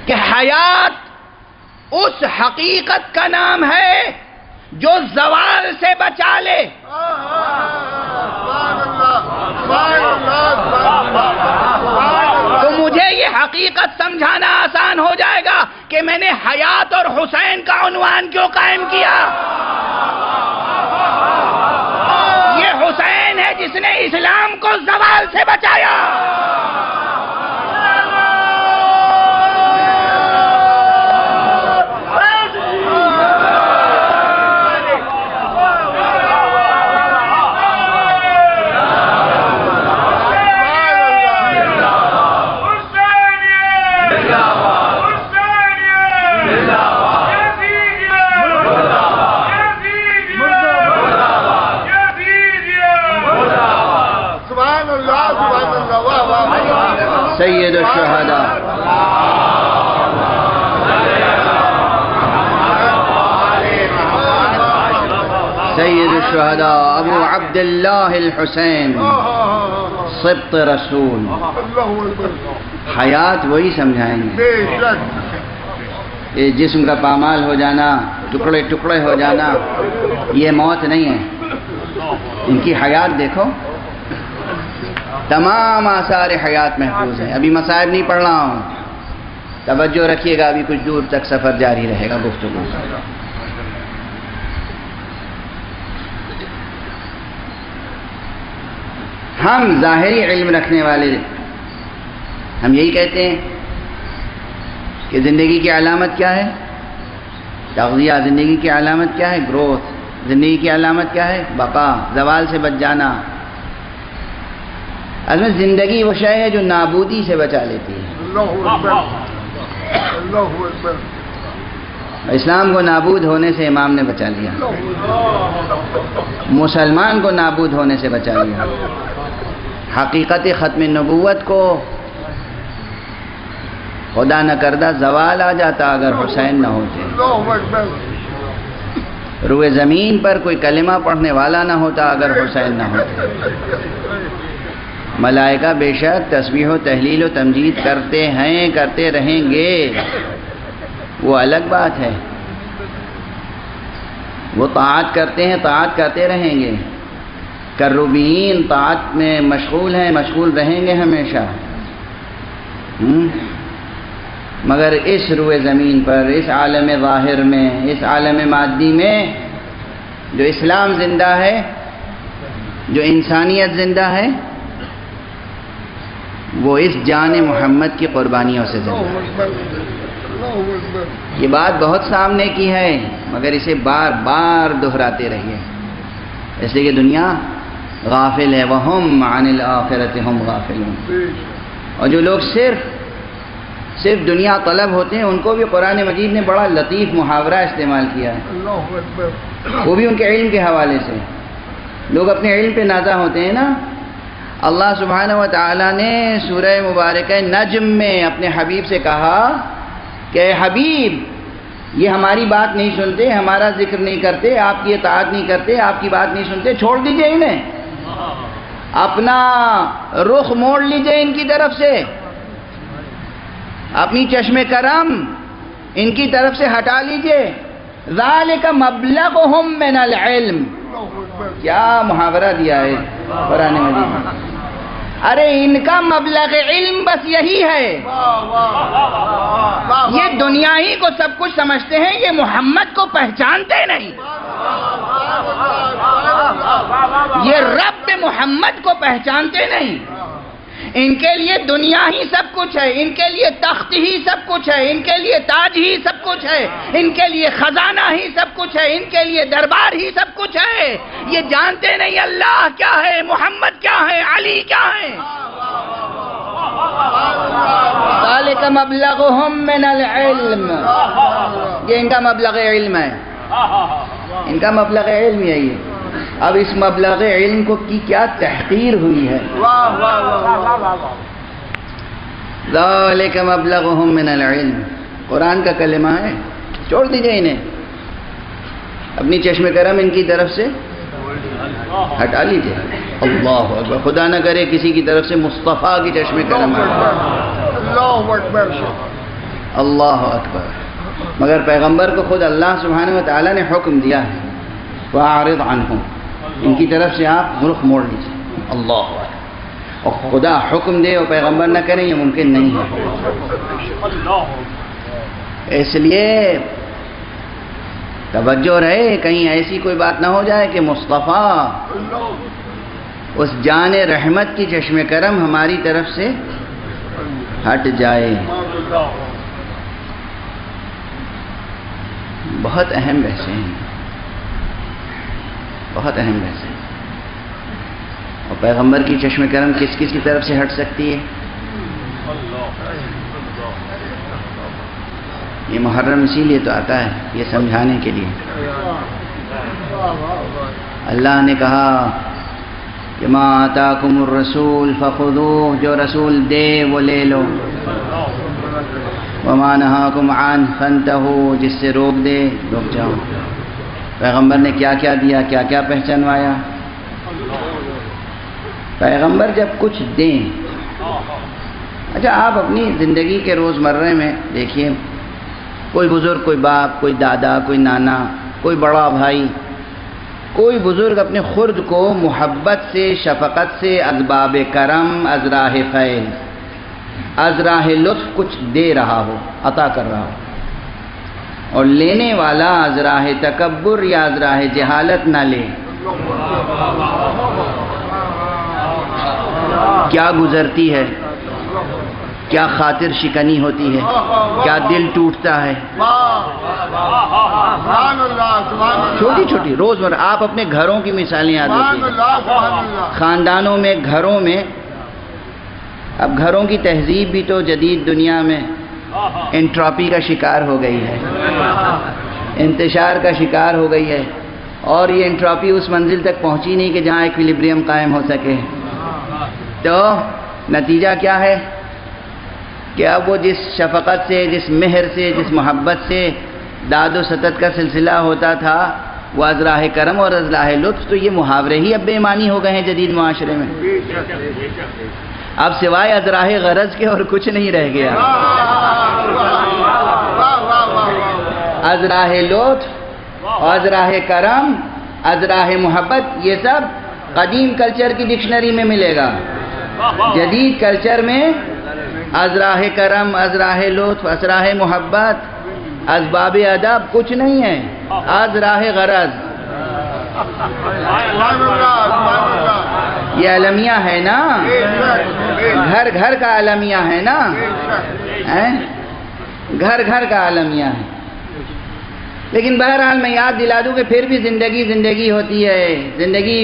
کہ حیات اس حقیقت کا نام ہے جو زوال سے بچا لے، تو مجھے یہ حقیقت سمجھانا آسان ہو جائے گا کہ میں نے حیات اور حسین کا عنوان کیوں قائم کیا. یہ حسین ہے جس نے اسلام کو زوال سے بچایا. سید الشہداء سید الشہداء ابو عبداللہ الحسین سبط رسول. حیات وہی سمجھائیں گے. یہ جسم کا پامال ہو جانا، ٹکڑے ٹکڑے ہو جانا، یہ موت نہیں ہے. ان کی حیات دیکھو، تمام آثار حیات محفوظ ہیں. ابھی مصائب نہیں پڑھ رہا ہوں، توجہ رکھیے گا، ابھی کچھ دور تک سفر جاری رہے گا گفتگو. ہم ظاہری علم رکھنے والے ہم یہی کہتے ہیں کہ زندگی کی علامت کیا ہے؟ تغذیہ. زندگی کی علامت کیا ہے؟ گروتھ. زندگی کی علامت کیا ہے؟ بقا، زوال سے بچ جانا. اصل میں زندگی وہ شے ہے جو نابودی سے بچا لیتی ہے. اللہ اکبر، اللہ اکبر. اسلام کو نابود ہونے سے امام نے بچا لیا، مسلمان کو نابود ہونے سے بچا لیا. حقیقت ختم نبوت کو خدا نہ کردہ زوال آ جاتا اگر حسین نہ ہوتے. اللہ اکبر. روئے زمین پر کوئی کلمہ پڑھنے والا نہ ہوتا اگر حسین نہ ہوتے. ملائکہ بے شک تسبیح و تحلیل و تمجید کرتے ہیں، کرتے رہیں گے، وہ الگ بات ہے. وہ طاعت کرتے ہیں، طاعت کرتے رہیں گے. کروبین طاعت میں مشغول ہیں، مشغول رہیں گے ہمیشہ. مگر اس روئے زمین پر، اس عالم ظاہر میں، اس عالم مادی میں جو اسلام زندہ ہے، جو انسانیت زندہ ہے، وہ اس جان محمد کی قربانیوں سے زندہ ہے. یہ بات بہت سامنے کی ہے، مگر اسے بار بار دہراتے رہیے، اس لیے کہ دنیا غافل ہے. وَهُمْ عَنِ الْآخِرَةِ هُمْ غَافِلُونَ. اور جو لوگ صرف دنیا طلب ہوتے ہیں، ان کو بھی قرآن مجید نے بڑا لطیف محاورہ استعمال کیا ہے، وہ بھی ان کے علم کے حوالے سے. لوگ اپنے علم پہ نازا ہوتے ہیں نا. اللہ سبحانہ و تعالیٰ نے سورہ مبارکہ نجم میں اپنے حبیب سے کہا کہ اے حبیب، یہ ہماری بات نہیں سنتے، ہمارا ذکر نہیں کرتے، آپ کی اطاعت نہیں کرتے، آپ کی بات نہیں سنتے، چھوڑ دیجئے انہیں، اپنا رخ موڑ لیجئے ان کی طرف سے، اپنی چشم کرم ان کی طرف سے ہٹا لیجئے. ذالک مبلغہم من العلم. کیا محاورہ دیا ہے قرآن مجید میں. ارے ان کا مبلغ علم بس یہی ہے، یہ دنیا ہی کو سب کچھ سمجھتے ہیں، یہ محمد کو پہچانتے نہیں، یہ رب محمد کو پہچانتے نہیں. ان کے لیے دنیا ہی سب کچھ ہے، ان کے لیے تخت ہی سب کچھ ہے، ان کے لیے تاج ہی سب کچھ ہے، ان کے لیے خزانہ ہی سب کچھ ہے، ان کے لیے دربار ہی سب کچھ ہے. یہ جانتے نہیں اللہ کیا ہے، محمد کیا ہے، علی کیا ہے. ذالک مبلغہم من العلم. یہ ان کا مبلغ علم ہے، ان کا مبلغ علم یہی ہے. اب اس مبلغ علم کو کی کیا تحقیر ہوئی ہے. ذالک مبلغہم من العلم. قرآن کا کلمہ ہے، چھوڑ دیجئے انہیں، اپنی چشم کرم ان کی طرف سے ہٹا لیجئے. اللہ اکبر. خدا نہ کرے کسی کی طرف سے مصطفیٰ کی چشم کرم ہٹا. اللہ اکبر، اللہ اکبر. مگر پیغمبر کو خود اللہ سبحانہ و تعالیٰ نے حکم دیا ہے وَأَعْرِضْ عَنْهُمْ. ان کی طرف سے آپ رخ موڑ لیجیے. اللہ اکبر. اور خدا حکم دے اور پیغمبر نہ کریں، یہ ممکن نہیں ہے. اس لیے توجہ رہے، کہیں ایسی کوئی بات نہ ہو جائے کہ مصطفیٰ اس جان رحمت کی چشم کرم ہماری طرف سے ہٹ جائے. بہت اہم بحثیں ہیں، بہت اہم بحثیں. اور پیغمبر کی چشم کرم کس کس کی طرف سے ہٹ سکتی ہے؟ یہ محرم اسی لیے تو آتا ہے، یہ سمجھانے کے لیے. اللہ نے کہا کہ ما آتاکم الرسول فخذوہ، جو رسول دے وہ لے لو. وما نہاکم عنہ فانتہوا، جس سے روک دے روک جاؤ. پیغمبر نے کیا کیا دیا، کیا کیا پہچانوایا. پیغمبر جب کچھ دیں، اچھا آپ اپنی زندگی کے روزمرہ میں دیکھیے، کوئی بزرگ، کوئی باپ، کوئی دادا، کوئی نانا، کوئی بڑا بھائی، کوئی بزرگ اپنے خرد کو محبت سے، شفقت سے، از باب کرم، از راہ فیض، از راہ لطف کچھ دے رہا ہو، عطا کر رہا ہو، اور لینے والا از راہ تکبر یا از راہ جہالت نہ لے، کیا گزرتی ہے، کیا خاطر شکنی ہوتی ہے، کیا دل ٹوٹتا ہے. چھوٹی چھوٹی روزمرہ آپ اپنے گھروں کی مثالیں یاد رکھیے، خاندانوں میں، گھروں میں. اب گھروں کی تہذیب بھی تو جدید دنیا میں انٹراپی کا شکار ہو گئی ہے، انتشار کا شکار ہو گئی ہے، اور یہ انٹراپی اس منزل تک پہنچی نہیں کہ جہاں ایکویلیبریم قائم ہو سکے. تو نتیجہ کیا ہے کہ اب وہ جس شفقت سے، جس مہر سے، جس محبت سے داد و ستد کا سلسلہ ہوتا تھا، وہ از راہ کرم اور از راہ لطف، تو یہ محاورے ہی اب بے معنی ہو گئے ہیں جدید معاشرے میں. اب سوائے از راہ غرض کے اور کچھ نہیں رہ گیا. از راہ لطف، از راہ کرم، از راہ محبت، یہ سب قدیم کلچر کی ڈکشنری میں ملے گا. جدید کلچر میں از راہ کرم، از راہ لطف، از راہ محبت، از باب ادب کچھ نہیں ہے، از راہ غرض. یہ المیہ ہے نا، گھر گھر کا المیہ ہے نا، گھر گھر کا المیہ ہے. لیکن بہرحال میں یاد دلا دوں کہ پھر بھی زندگی زندگی ہوتی ہے. زندگی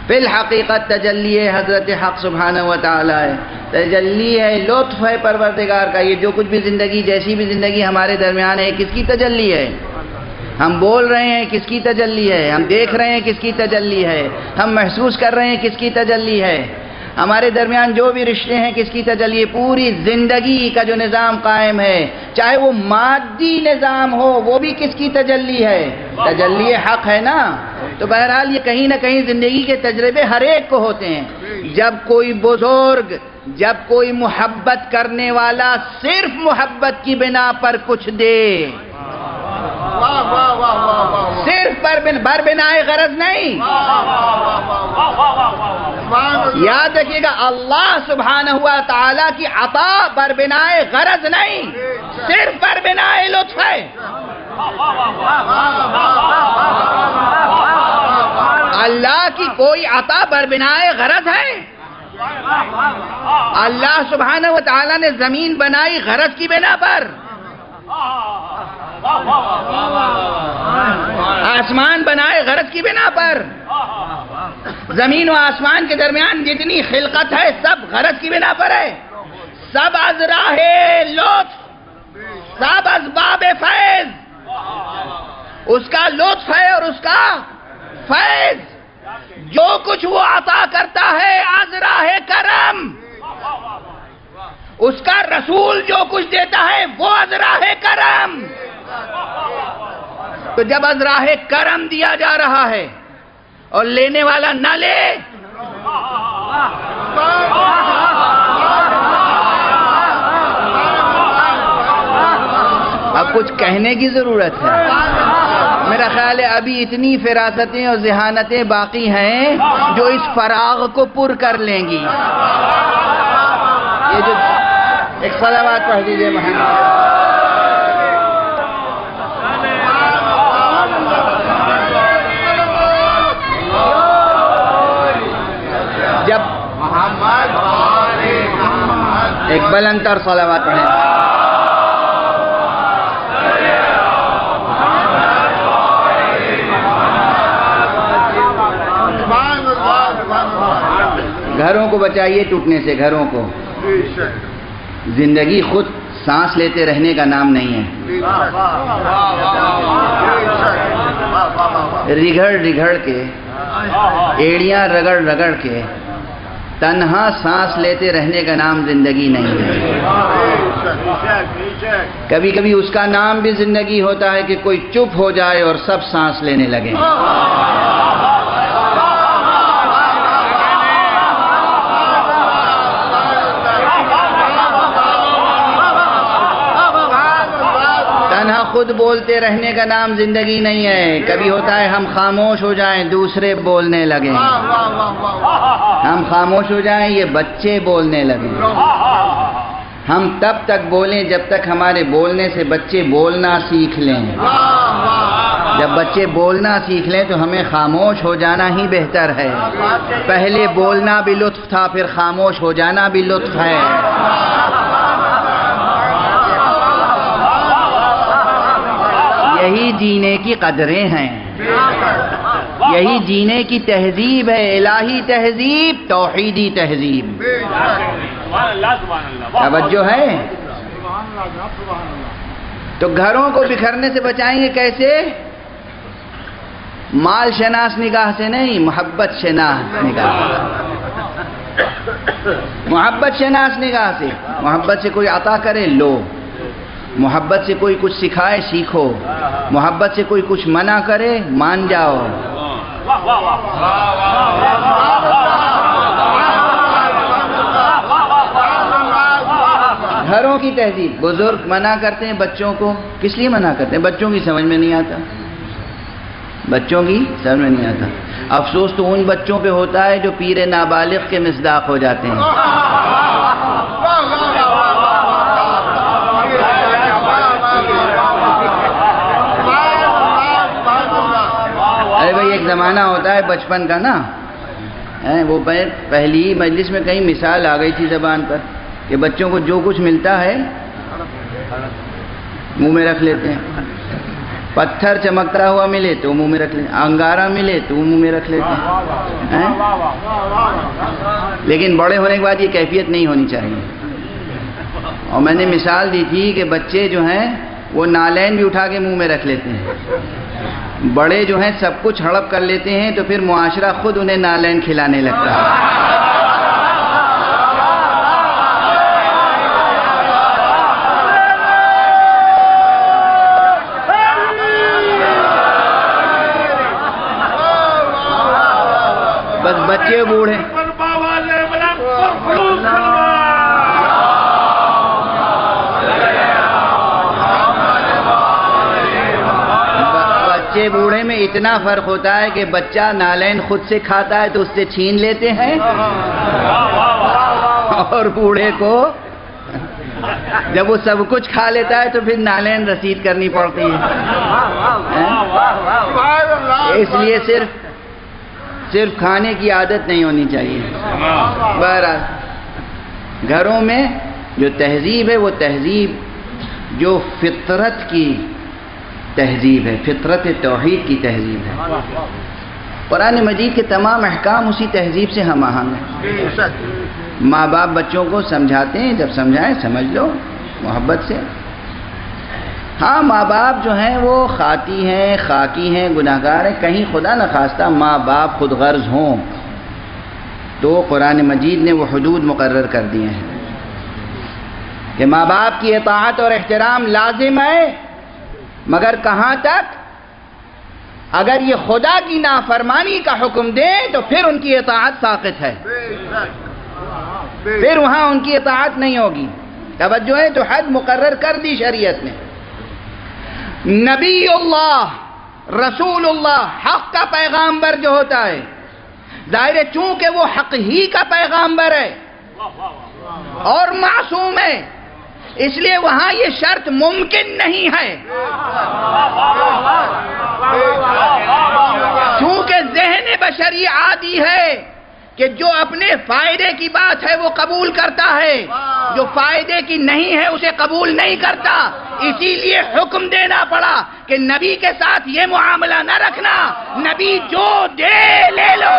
فی الحقیقت تجلی ہے حضرت حق سبحانہ و تعالی ہے، تجلی ہے، لطف ہے پروردگار کا. یہ جو کچھ بھی زندگی، جیسی بھی زندگی ہمارے درمیان ہے، کس کی تجلی ہے؟ ہم بول رہے ہیں کس کی تجلی ہے؟ ہم دیکھ رہے ہیں کس کی تجلی ہے؟ ہم محسوس کر رہے ہیں کس کی تجلی ہے؟ ہمارے درمیان جو بھی رشتے ہیں کس کی تجلی ہے؟ پوری زندگی کا جو نظام قائم ہے، چاہے وہ مادی نظام ہو، وہ بھی کس کی تجلی ہے؟ تجلی حق ہے نا. تو بہرحال یہ کہیں نہ کہیں زندگی کے تجربے ہر ایک کو ہوتے ہیں. جب کوئی بزرگ، جب کوئی محبت کرنے والا صرف محبت کی بنا پر کچھ دے، صرف بر بنائے غرض نہیں. یاد رکھیے گا، اللہ سبحانہ و تعالی کی عطا بر بنائے غرض نہیں، صرف بر بنائے لطف ہے. اللہ کی کوئی عطا بر بنائے غرض ہے؟ اللہ سبحانہ و تعالی نے زمین بنائی غرض کی بنا پر، آسمان بنائے غرض کی بنا پر. زمین و آسمان کے درمیان جتنی خلقت ہے سب غرض کی بنا پر ہے. سب از راہ لطف، سب از باب فیض. اس کا لطف ہے اور اس کا فیض. جو کچھ وہ عطا کرتا ہے از راہ کرم. اس کا رسول جو کچھ دیتا ہے وہ از راہ کرم. تو جب از راہ کرم دیا جا رہا ہے اور لینے والا نہ لے، اب کچھ کہنے کی ضرورت ہے. میرا خیال ہے ابھی اتنی فراستیں اور ذہانتیں باقی ہیں جو اس فراغ کو پر کر لیں گی. یہ جو ایک صلوات پڑھ دیجیے محمد. جب ایک بلند تر صلوات پڑھیں. گھروں کو بچائیے ٹوٹنے سے، گھروں کو. زندگی خود سانس لیتے رہنے کا نام نہیں ہے. رگڑ رگڑ کے، ایڑیاں رگڑ رگڑ کے تنہا سانس لیتے رہنے کا نام زندگی نہیں ہے. کبھی کبھی اس کا نام بھی زندگی ہوتا ہے کہ کوئی چپ ہو جائے اور سب سانس لینے لگے. خود بولتے رہنے کا نام زندگی نہیں ہے. کبھی ہوتا ہے ہم خاموش ہو جائیں دوسرے بولنے لگیں, ہم خاموش ہو جائیں یہ بچے بولنے لگیں. ہم تب تک بولیں جب تک ہمارے بولنے سے بچے بولنا سیکھ لیں. جب بچے بولنا سیکھ لیں تو ہمیں خاموش ہو جانا ہی بہتر ہے. پہلے بولنا بھی لطف تھا, پھر خاموش ہو جانا بھی لطف ہے. یہی جینے کی قدریں ہیں, یہی جینے کی تہذیب ہے. الہی تہذیب, توحیدی تہذیب. توجہ ہے. تو گھروں کو بکھرنے سے بچائیں گے کیسے؟ مال شناس نگاہ سے نہیں, محبت شناس نگاہ. محبت شناس نگاہ سے. محبت سے کوئی عطا کرے لو, محبت سے کوئی کچھ سکھائے سیکھو, محبت سے کوئی کچھ منع کرے مان جاؤ. گھروں کی تہذیب. بزرگ منع کرتے ہیں بچوں کو, کس لیے منع کرتے ہیں؟ بچوں کی سمجھ میں نہیں آتا, بچوں کی سمجھ میں نہیں آتا. افسوس تو ان بچوں پہ ہوتا ہے جو پیر نابالغ کے مصداق ہو جاتے ہیں. ارے بھائی ایک زمانہ ہوتا ہے بچپن کا نا, وہ پہلی مجلس میں کہیں مثال آ گئی تھی زبان پر کہ بچوں کو جو کچھ ملتا ہے منہ میں رکھ لیتے ہیں. پتھر چمکتا ہوا ملے تو منہ میں رکھ لیتے ہیں, انگارہ ملے تو منہ میں رکھ لیتے ہیں. لیکن بڑے ہونے کے بعد یہ کیفیت نہیں ہونی چاہیے. اور میں نے مثال دی تھی کہ بچے جو ہیں وہ نالین بھی اٹھا کے منہ میں رکھ لیتے ہیں. بڑے جو ہیں سب کچھ ہڑپ کر لیتے ہیں تو پھر معاشرہ خود انہیں نالین کھلانے لگتا ہے. بس بچے بوڑھے بچے بوڑھے میں اتنا فرق ہوتا ہے کہ بچہ نالین خود سے کھاتا ہے تو اس سے چھین لیتے ہیں, اور بوڑھے کو جب وہ سب کچھ کھا لیتا ہے تو پھر نالین رسید کرنی پڑتی ہے. اس لیے صرف کھانے کی عادت نہیں ہونی چاہیے. بہرحال گھروں میں جو تہذیب ہے وہ تہذیب جو فطرت کی تہذیب ہے, فطرت توحید کی تہذیب ہے. قرآن مجید کے تمام احکام اسی تہذیب سے ہم آہنگ ہیں. ماں باپ بچوں کو سمجھاتے ہیں, جب سمجھائیں سمجھ لو محبت سے. ہاں ماں باپ جو ہیں وہ خاطی ہیں, خاکی ہیں, گناہگار ہیں. کہیں خدا نخواستہ ماں باپ خود غرض ہوں تو قرآن مجید نے وہ حدود مقرر کر دیے ہیں کہ ماں باپ کی اطاعت اور احترام لازم ہے, مگر کہاں تک؟ اگر یہ خدا کی نافرمانی کا حکم دیں تو پھر ان کی اطاعت ساقط ہے, پھر وہاں ان کی اطاعت نہیں ہوگی. توجہ ہے, تو حد مقرر کر دی شریعت نے. نبی اللہ رسول اللہ حق کا پیغامبر جو ہوتا ہے, ظاہر ہے چونکہ وہ حق ہی کا پیغامبر ہے اور معصوم ہے, اس لیے وہاں یہ شرط ممکن نہیں ہے. چونکہ ذہن بشری عادی ہے کہ جو اپنے فائدے کی بات ہے وہ قبول کرتا ہے, جو فائدے کی نہیں ہے اسے قبول نہیں کرتا. اسی لیے حکم دینا پڑا کہ نبی کے ساتھ یہ معاملہ نہ رکھنا, نبی جو دے لے لو.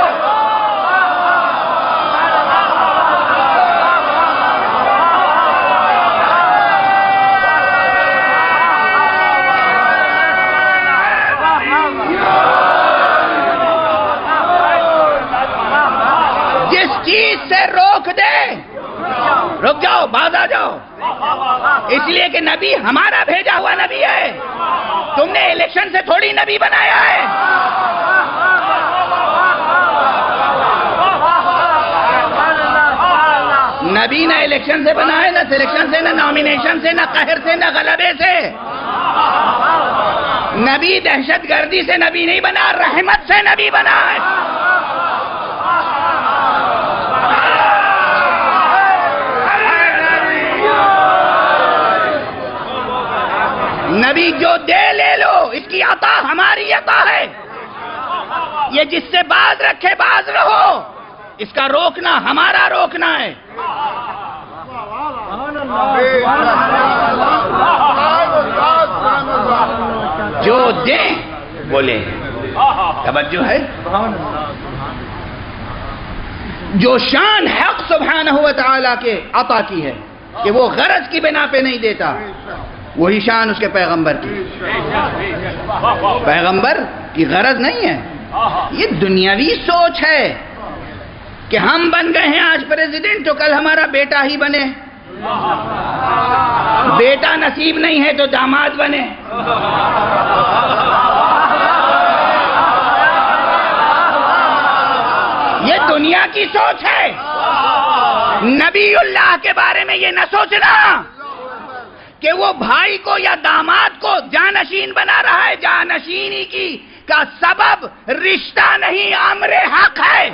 جس چیز سے روک دے رک جاؤ, باز آ جاؤ. اس لیے کہ نبی ہمارا بھیجا ہوا نبی ہے, تم نے الیکشن سے تھوڑی نبی بنایا ہے. نبی نہ الیکشن سے بنا ہے, نہ سلیکشن سے, نہ نامینیشن سے, نہ قہر سے, نہ غلبے سے. نبی دہشت گردی سے نبی نہیں بنا، رحمت سے نبی بنا ہے. نبی جو دے لے لو، اس کی عطا ہماری عطا ہے. یہ جس سے باز رکھے باز رہو، اس کا روکنا ہمارا روکنا ہے. جو دیں بولے توجہ ہے. جو شان حق سبحانہ و تعالیٰ کے عطا کی ہے کہ وہ غرض کی بنا پہ نہیں دیتا، وہی شان اس کے پیغمبر کی. پیغمبر کی غرض نہیں ہے، یہ دنیاوی سوچ ہے کہ ہم بن گئے ہیں آج پریزیڈنٹ تو کل ہمارا بیٹا ہی بنے، بیٹا نصیب نہیں ہے تو داماد بنے. یہ دنیا کی سوچ ہے. نبی اللہ کے بارے میں یہ نہ سوچنا کہ وہ بھائی کو یا داماد کو جانشین بنا رہا ہے. جانشینی کی کا سبب رشتہ نہیں، امر حق ہے.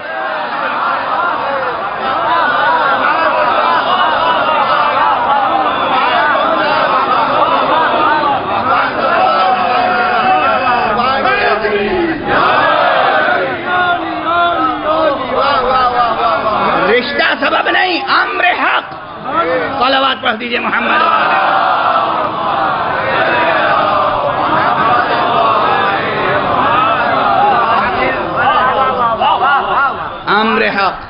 رشتہ سبب نہیں، امر حق. صلوات پڑھ دیجئے محمد. امر حق.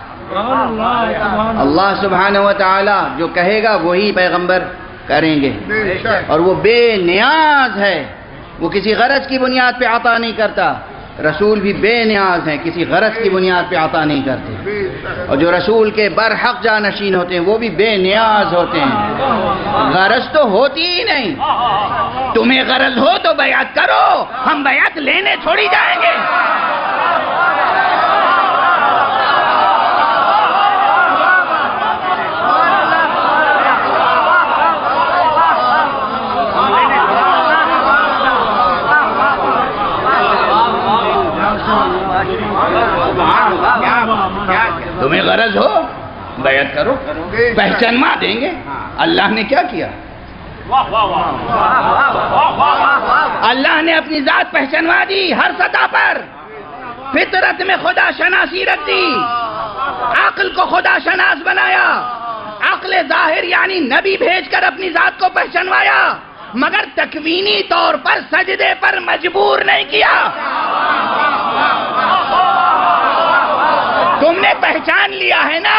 اللہ سبحانہ و تعالی جو کہے گا وہی پیغمبر کریں گے، اور وہ بے نیاز ہے. وہ کسی غرض کی بنیاد پہ عطا نہیں کرتا. رسول بھی بے نیاز ہیں، کسی غرض کی بنیاد پہ عطا نہیں کرتے. اور جو رسول کے برحق جانشین ہوتے ہیں وہ بھی بے نیاز ہوتے ہیں. غرض تو ہوتی ہی نہیں. تمہیں غرض ہو تو بیعت کرو، ہم بیعت لینے چھوڑی جائیں گے. تمہیں غرض ہو بیعت کرو، پہچانوا دیں گے. اللہ نے کیا کیا؟ اللہ نے اپنی ذات پہچانوا دی ہر سطح پر. فطرت میں خدا شناسی رکھ دی، عقل کو خدا شناس بنایا، عقل ظاہر یعنی نبی بھیج کر اپنی ذات کو پہچانوایا، مگر تکوینی طور پر سجدے پر مجبور نہیں کیا. تم نے پہچان لیا ہے نا،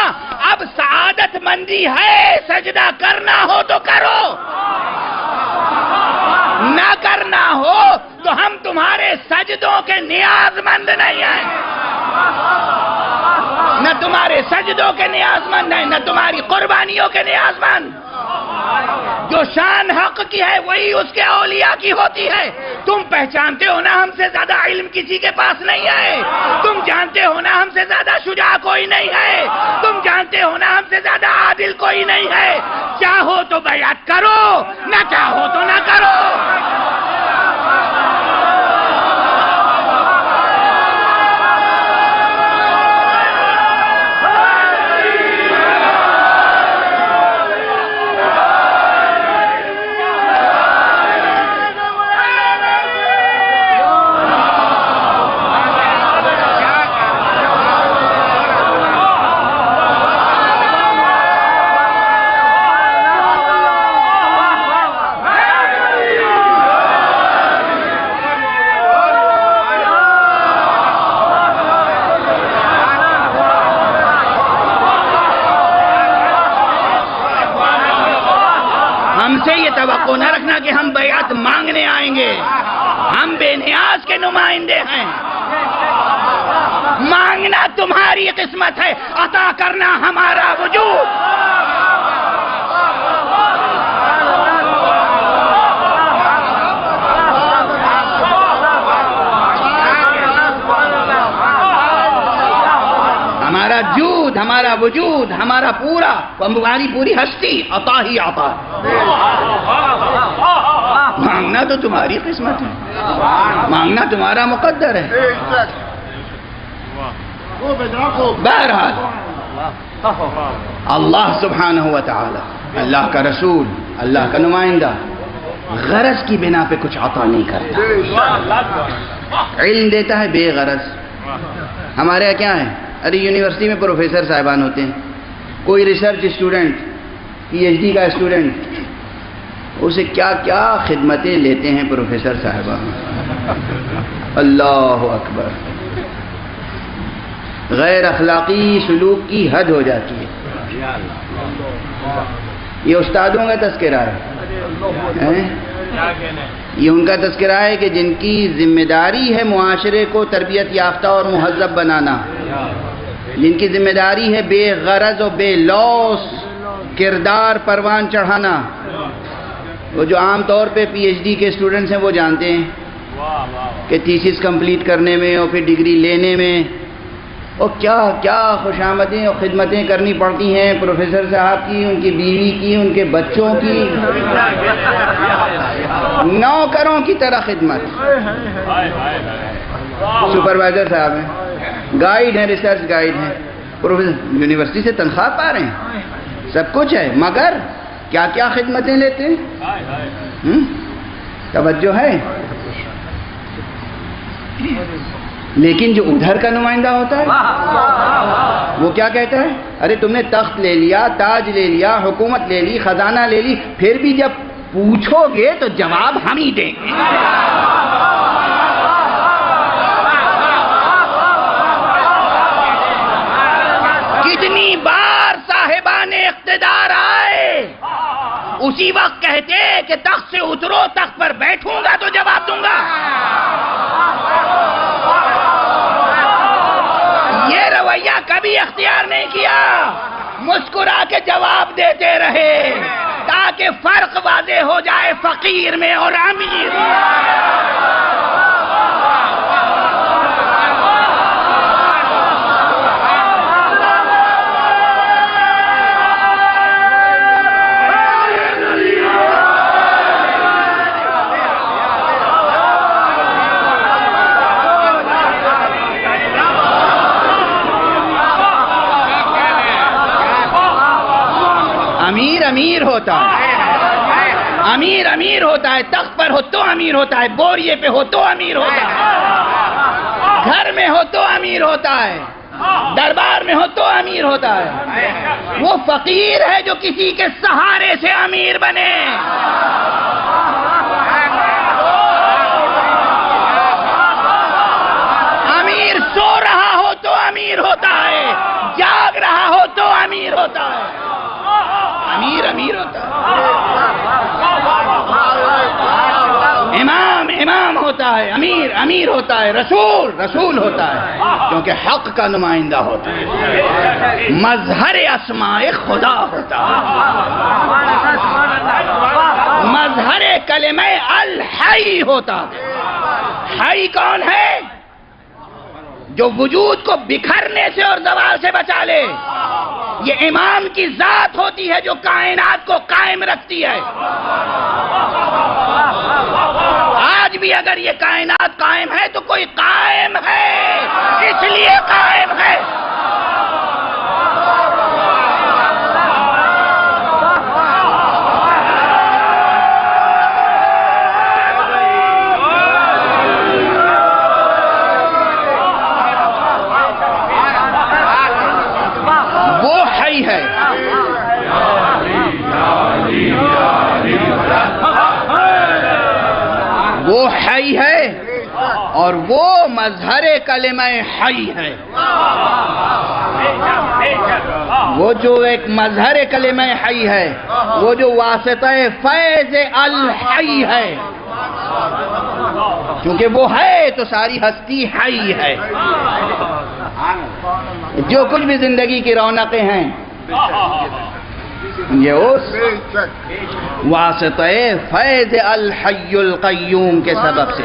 اب سعادت مندی ہے. سجدہ کرنا ہو تو کرو، نہ کرنا ہو تو ہم تمہارے سجدوں کے نیاز مند نہیں ہیں. نہ تمہارے سجدوں کے نیاز مند ہیں، نہ تمہاری قربانیوں کے نیاز مند. جو شان حق کی ہے وہی اس کے اولیاء کی ہوتی ہے. تم پہچانتے ہو نا ہم سے زیادہ علم کسی کے پاس نہیں ہے. تم جانتے ہو نا ہم سے زیادہ شجاع کوئی نہیں ہے. تم جانتے ہو نا ہم سے زیادہ عادل کوئی نہیں ہے. چاہو تو بیعت کرو، نہ چاہو تو نہ کرو. ہم سے یہ توقع نہ رکھنا کہ ہم بیعت مانگنے آئیں گے. ہم بے نیاز کے نمائندے ہیں. مانگنا تمہاری قسمت ہے، عطا کرنا ہمارا وجود. ہمارا جود، ہمارا وجود، ہمارا پورا، ہماری پوری ہستی عطا ہی عطا. مانگنا تو تمہاری قسمت ہے، مانگنا تمہارا مقدر ہے۔ بہرحال اللہ سبحانہ و تعالی، اللہ کا رسول، اللہ کا نمائندہ غرض کی بنا پہ کچھ عطا نہیں کرتا، علم دیتا ہے بے غرض۔ ہمارے یہاں کیا ہے، ارے یونیورسٹی میں پروفیسر صاحبان ہوتے ہیں، کوئی research student, P H D کا اسٹوڈنٹ، اسے کیا کیا خدمتیں لیتے ہیں پروفیسر صاحبان، اللہ اکبر۔ غیر اخلاقی سلوک کی حد ہو جاتی ہے۔ یہ استادوں کا تذکرہ ہے، یہ ان کا تذکرہ ہے کہ جن کی ذمہ داری ہے معاشرے کو تربیت یافتہ اور مہذب بنانا، جن کی ذمہ داری ہے بے غرض و بے لوث کردار پروان چڑھانا۔ وہ جو عام طور پہ پی ایچ ڈی کے اسٹوڈنٹس ہیں وہ جانتے ہیں کہ تھیسس کمپلیٹ کرنے میں اور پھر ڈگری لینے میں اور کیا کیا خوشامدیں اور خدمتیں کرنی پڑتی ہیں پروفیسر صاحب کی، ان کی بیوی کی، ان کے بچوں کی، نوکروں کی طرح خدمت۔ سپروائزر صاحب ہیں، گائیڈ ہیں، ریسرچ گائیڈ ہیں، پروفیسر یونیورسٹی سے تنخواہ پا رہے ہیں، سب کچھ ہے، مگر کیا کیا خدمتیں لیتے ہیں؟ توجہ ہے؟ لیکن جو ادھر کا نمائندہ ہوتا ہے وہ کیا کہتا ہے؟ ارے تم نے تخت لے لیا، تاج لے لیا، حکومت لے لی، خزانہ لے لی، پھر بھی جب پوچھو گے تو جواب ہم ہی دیں گے۔ کتنی بار صاحبان اقتدار آئے، اسی وقت کہتے کہ تخت سے اترو، تخت پر بیٹھوں گا تو جواب دوں گا۔ یہ رویہ کبھی اختیار نہیں کیا، مسکرا کے جواب دیتے رہے تاکہ فرق واضح ہو جائے فقیر میں اور امیر میں۔ امیر ہوتا ہے، امیر ہوتا ہے، تخت پر ہو تو امیر ہوتا ہے، بوریے پہ ہو تو امیر ہوتا ہے، گھر میں ہو تو امیر ہوتا ہے، دربار میں ہو تو امیر ہوتا ہے۔ وہ فقیر ہے جو کسی کے سہارے سے امیر بنے۔ امیر سو رہا ہو تو امیر ہوتا ہے، جاگ رہا ہو تو امیر ہوتا ہے، امیر ہوتا ہے۔ امام ہوتا ہے، امیر ہوتا ہے، رسول ہوتا ہے، کیونکہ حق کا نمائندہ ہوتا ہے، مظہر اسماء خدا ہوتا ہے، مظہر کلمہ الحی ہوتا ہے۔ حی کون ہے؟ جو وجود کو بکھرنے سے اور زوال سے بچا لے۔ یہ امام کی ذات ہوتی ہے جو کائنات کو قائم رکھتی ہے۔ آج بھی اگر یہ کائنات قائم ہے تو کوئی قائم ہے، اس لیے قائم ہے۔ وہ حی ہے اور وہ مظہر کلمہ حی ہے۔ وہ جو ایک مظہر کلمہ حی ہے، وہ جو واسطہ فیض الحی ہے، کیونکہ وہ ہے تو ساری ہستی حی ہے۔ جو کچھ بھی زندگی کی رونقیں ہیں یہ اس واسطہ فیض الحی القیوم کے سبب سے۔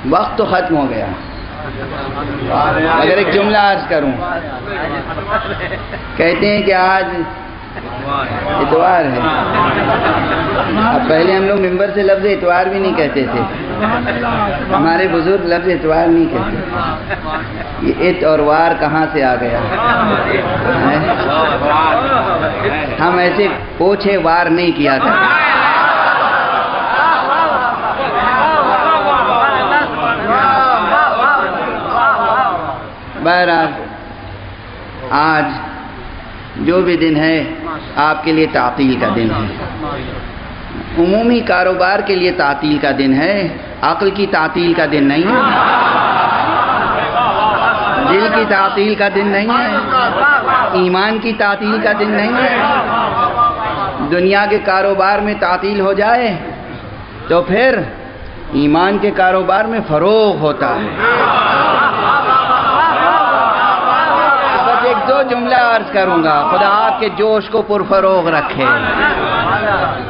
وقت تو ختم ہو گیا، اگر ایک جملہ عرض کروں، کہتے ہیں کہ آج اتوار ہے. اب پہلے ہم لوگ ممبر سے لفظ اتوار بھی نہیں کہتے تھے. ہمارے بزرگ لفظ اتوار نہیں کہتے. یہ ات اور وار کہاں سے آ گیا؟ ہم ایسے پوچھے وار نہیں کیا کرتے. بہرحال آج جو بھی دن ہے آپ کے لیے تعطیل کا دن ہے. عمومی کاروبار کے لیے تعطیل کا دن ہے، عقل کی تعطیل کا دن نہیں ہے، دل کی تعطیل کا دن نہیں ہے، ایمان کی تعطیل کا دن نہیں ہے. دنیا کے کاروبار میں تعطیل ہو جائے تو پھر ایمان کے کاروبار میں فروغ ہوتا ہے. بس ایک دو جملہ عرض کروں گا، خدا آپ کے جوش کو پرفروغ رکھے.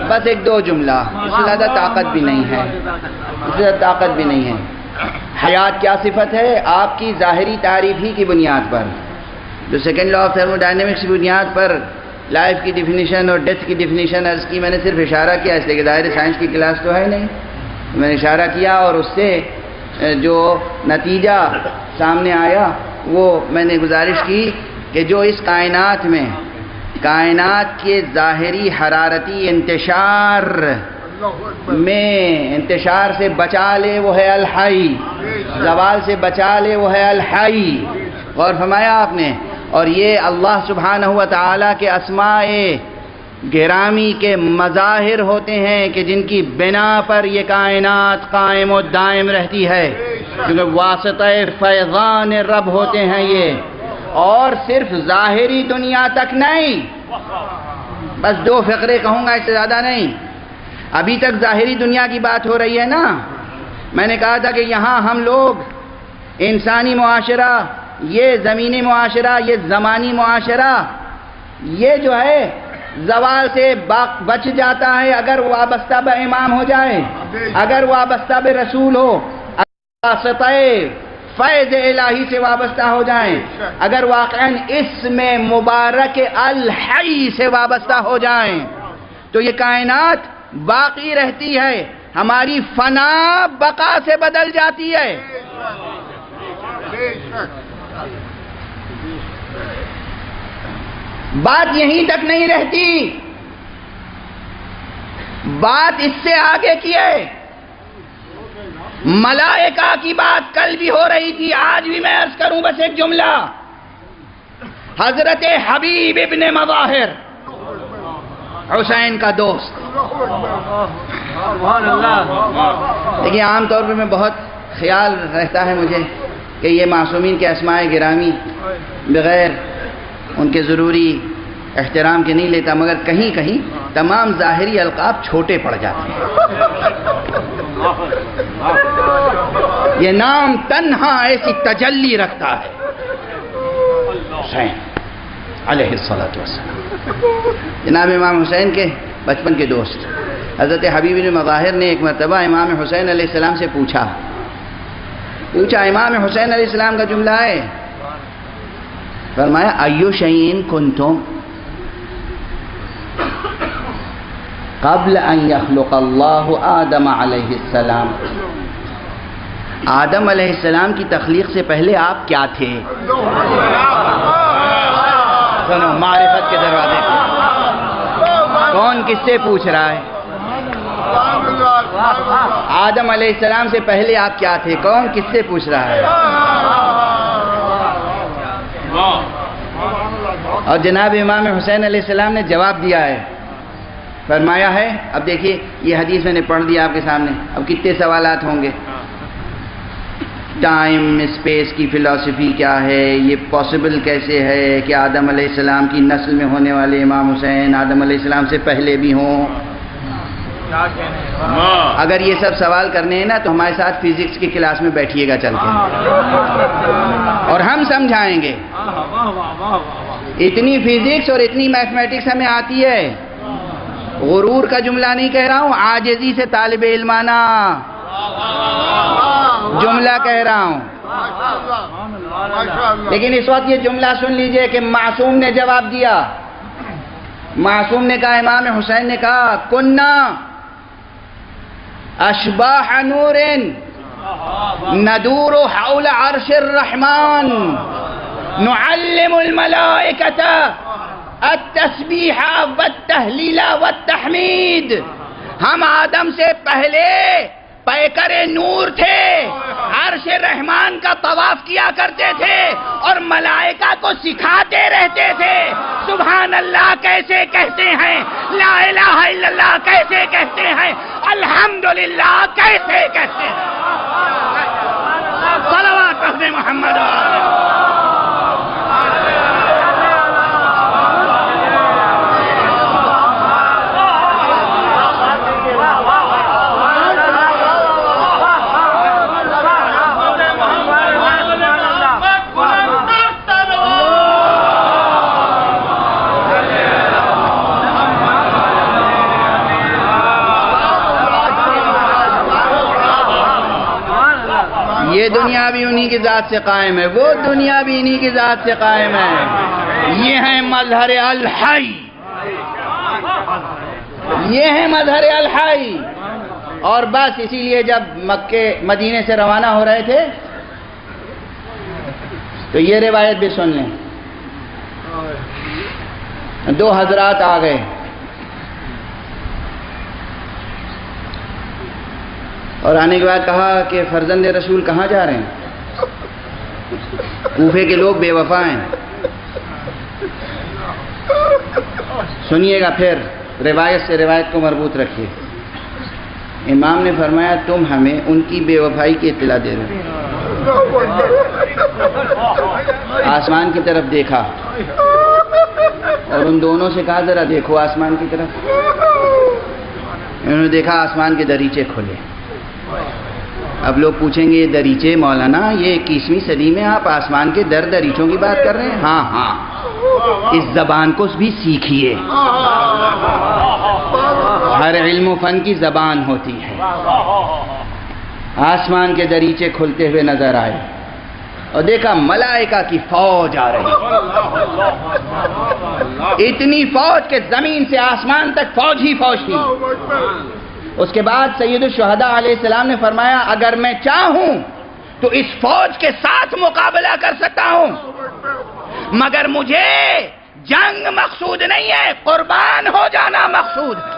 بس ایک دو جملہ، اس سے زیادہ طاقت بھی نہیں ہے، اس سے زیادہ طاقت بھی نہیں ہے. حیات کیا صفت ہے؟ آپ کی ظاہری تعریف ہی کی بنیاد پر، جو second law of thermo dynamics کی بنیاد پر لائف کی ڈیفینیشن اور ڈیتھ کی ڈیفینیشن عرض کی. میں نے صرف اشارہ کیا، اس لیے کہ ظاہر سائنس کی کلاس تو ہے نہیں. میں نے اشارہ کیا اور اس سے جو نتیجہ سامنے آیا وہ میں نے گزارش کی کہ جو اس کائنات میں کائنات کے ظاہری حرارتی انتشار سے بچا لے وہ ہے الحی، زوال سے بچا لے وہ ہے الحی. غور فرمایا آپ نے. اور یہ اللہ سبحانہ و تعالیٰ کے اسماء گرامی کے مظاہر ہوتے ہیں کہ جن کی بنا پر یہ کائنات قائم و دائم رہتی ہے، کیونکہ واسطہ فیضان رب ہوتے ہیں یہ. اور صرف ظاہری دنیا تک نہیں، بس دو فقرے کہوں گا، اس سے زیادہ نہیں. ابھی تک ظاہری دنیا کی بات ہو رہی ہے نا. میں نے کہا تھا کہ یہاں ہم لوگ انسانی معاشرہ، یہ زمینی معاشرہ، یہ زمانی معاشرہ، یہ جو ہے زوال سے بچ جاتا ہے اگر وابستہ بہ امام ہو جائے، اگر وابستہ بہ رسول ہو، واسطہ فیض الہی سے وابستہ ہو جائیں، اگر واقعاً اسم مبارک الحی سے وابستہ ہو جائیں تو یہ کائنات باقی رہتی ہے، ہماری فنا بقا سے بدل جاتی ہے. بات یہیں تک نہیں رہتی، بات اس سے آگے کی ہے. ملائکہ کی بات کل بھی ہو رہی تھی، آج بھی میں عرض کروں بس ایک جملہ. حضرت حبیب ابن مظاہر، حسین کا دوست. دیکھیے عام طور پر میں بہت خیال رہتا ہے مجھے کہ یہ معصومین کے اسماء گرامی بغیر ان کے ضروری احترام کے نہیں لیتا، مگر کہیں کہیں تمام ظاہری القاب چھوٹے پڑ جاتے ہیں. یہ نام تنہا ایسی تجلی رکھتا ہے. حسین علیہ الصلوۃ والسلام، جناب امام حسین کے بچپن کے دوست حضرت حبیب بن مظاہر نے ایک مرتبہ امام حسین علیہ السلام سے پوچھا. امام حسین علیہ السلام کا جملہ ہے، فرمایا ایو شیئن کنتم قبل ان یخلق اللہ آدم علیہ السلام. آدم علیہ السلام کی تخلیق سے پہلے آپ کیا تھے؟ سنو معرفت کے دروازے پہ کون کس سے پوچھ رہا ہے؟ آدم علیہ السلام سے پہلے آپ کیا تھے؟ کون کس سے پوچھ رہا ہے؟ اور جناب امام حسین علیہ السلام نے جواب دیا ہے، فرمایا ہے. اب دیکھیے یہ حدیث میں نے پڑھ دیا آپ کے سامنے، اب کتنے سوالات ہوں گے. ٹائم اسپیس کی فلسفی کیا ہے؟ یہ پاسبل کیسے ہے کہ آدم علیہ السلام کی نسل میں ہونے والے امام حسین آدم علیہ السلام سے پہلے بھی ہوں؟ اگر یہ سب سوال کرنے ہیں نا تو ہمارے ساتھ فزکس کی کلاس میں بیٹھیے گا چل کے، اور ہم سمجھائیں گے. اتنی فزکس اور اتنی میتھمیٹکس ہمیں آتی ہے. غرور کا جملہ نہیں کہہ رہا ہوں، عاجزی سے طالب علمانہ جملہ کہہ رہا ہوں. لیکن اس وقت یہ جملہ سن لیجئے کہ معصوم نے جواب دیا. معصوم نے کہا، امام حسین نے کہا کننا اشباح نور ندور حول عرش الرحمن نعلم الملائکۃ التسبیح والتہلیل والتحمید. ہم آدم سے پہلے پیکر نور تھے، عرش رحمان کا طواف کیا کرتے تھے اور ملائکہ کو سکھاتے رہتے تھے سبحان اللہ کیسے کہتے ہیں، لا الہ الا اللہ کیسے کہتے ہیں، الحمدللہ کیسے کہتے ہیں. صلوات پڑھتے محمد. یہ دنیا بھی انہی کی ذات سے قائم ہے، وہ دنیا بھی انہی کی ذات سے قائم ہے. یہ ہیں مظہر الحی، یہ ہیں مظہر الحی. اور بس اسی لیے جب مکے مدینے سے روانہ ہو رہے تھے تو یہ روایت بھی سن لیں. دو حضرات آ گئے اور آنے کے بعد کہا کہ فرزند رسول کہاں جا رہے ہیں؟ کوفے کے لوگ بے وفا ہیں. سنیے گا پھر روایت سے روایت کو مربوط رکھیے. امام نے فرمایا تم ہمیں ان کی بے وفائی کی اطلاع دے رہے ہو. آسمان کی طرف دیکھا اور ان دونوں سے کہا ذرا دیکھو آسمان کی طرف. انہوں نے دیکھا آسمان کے دریچے کھلے. اب لوگ پوچھیں گے یہ دریچے مولانا یہ 21ویں صدی میں آپ آسمان کے دریچوں کی بات کر رہے ہیں؟ ہاں ہاں، اس زبان کو بھی سیکھیے. ہر علم و فن کی زبان ہوتی ہے. آسمان کے دریچے کھلتے ہوئے نظر آئے اور دیکھا ملائکہ کی فوج آ رہی. اتنی فوج کہ زمین سے آسمان تک فوج ہی فوج تھی. اس کے بعد سید الشہداء علیہ السلام نے فرمایا اگر میں چاہوں تو اس فوج کے ساتھ مقابلہ کر سکتا ہوں، مگر مجھے جنگ مقصود نہیں ہے، قربان ہو جانا مقصود ہے.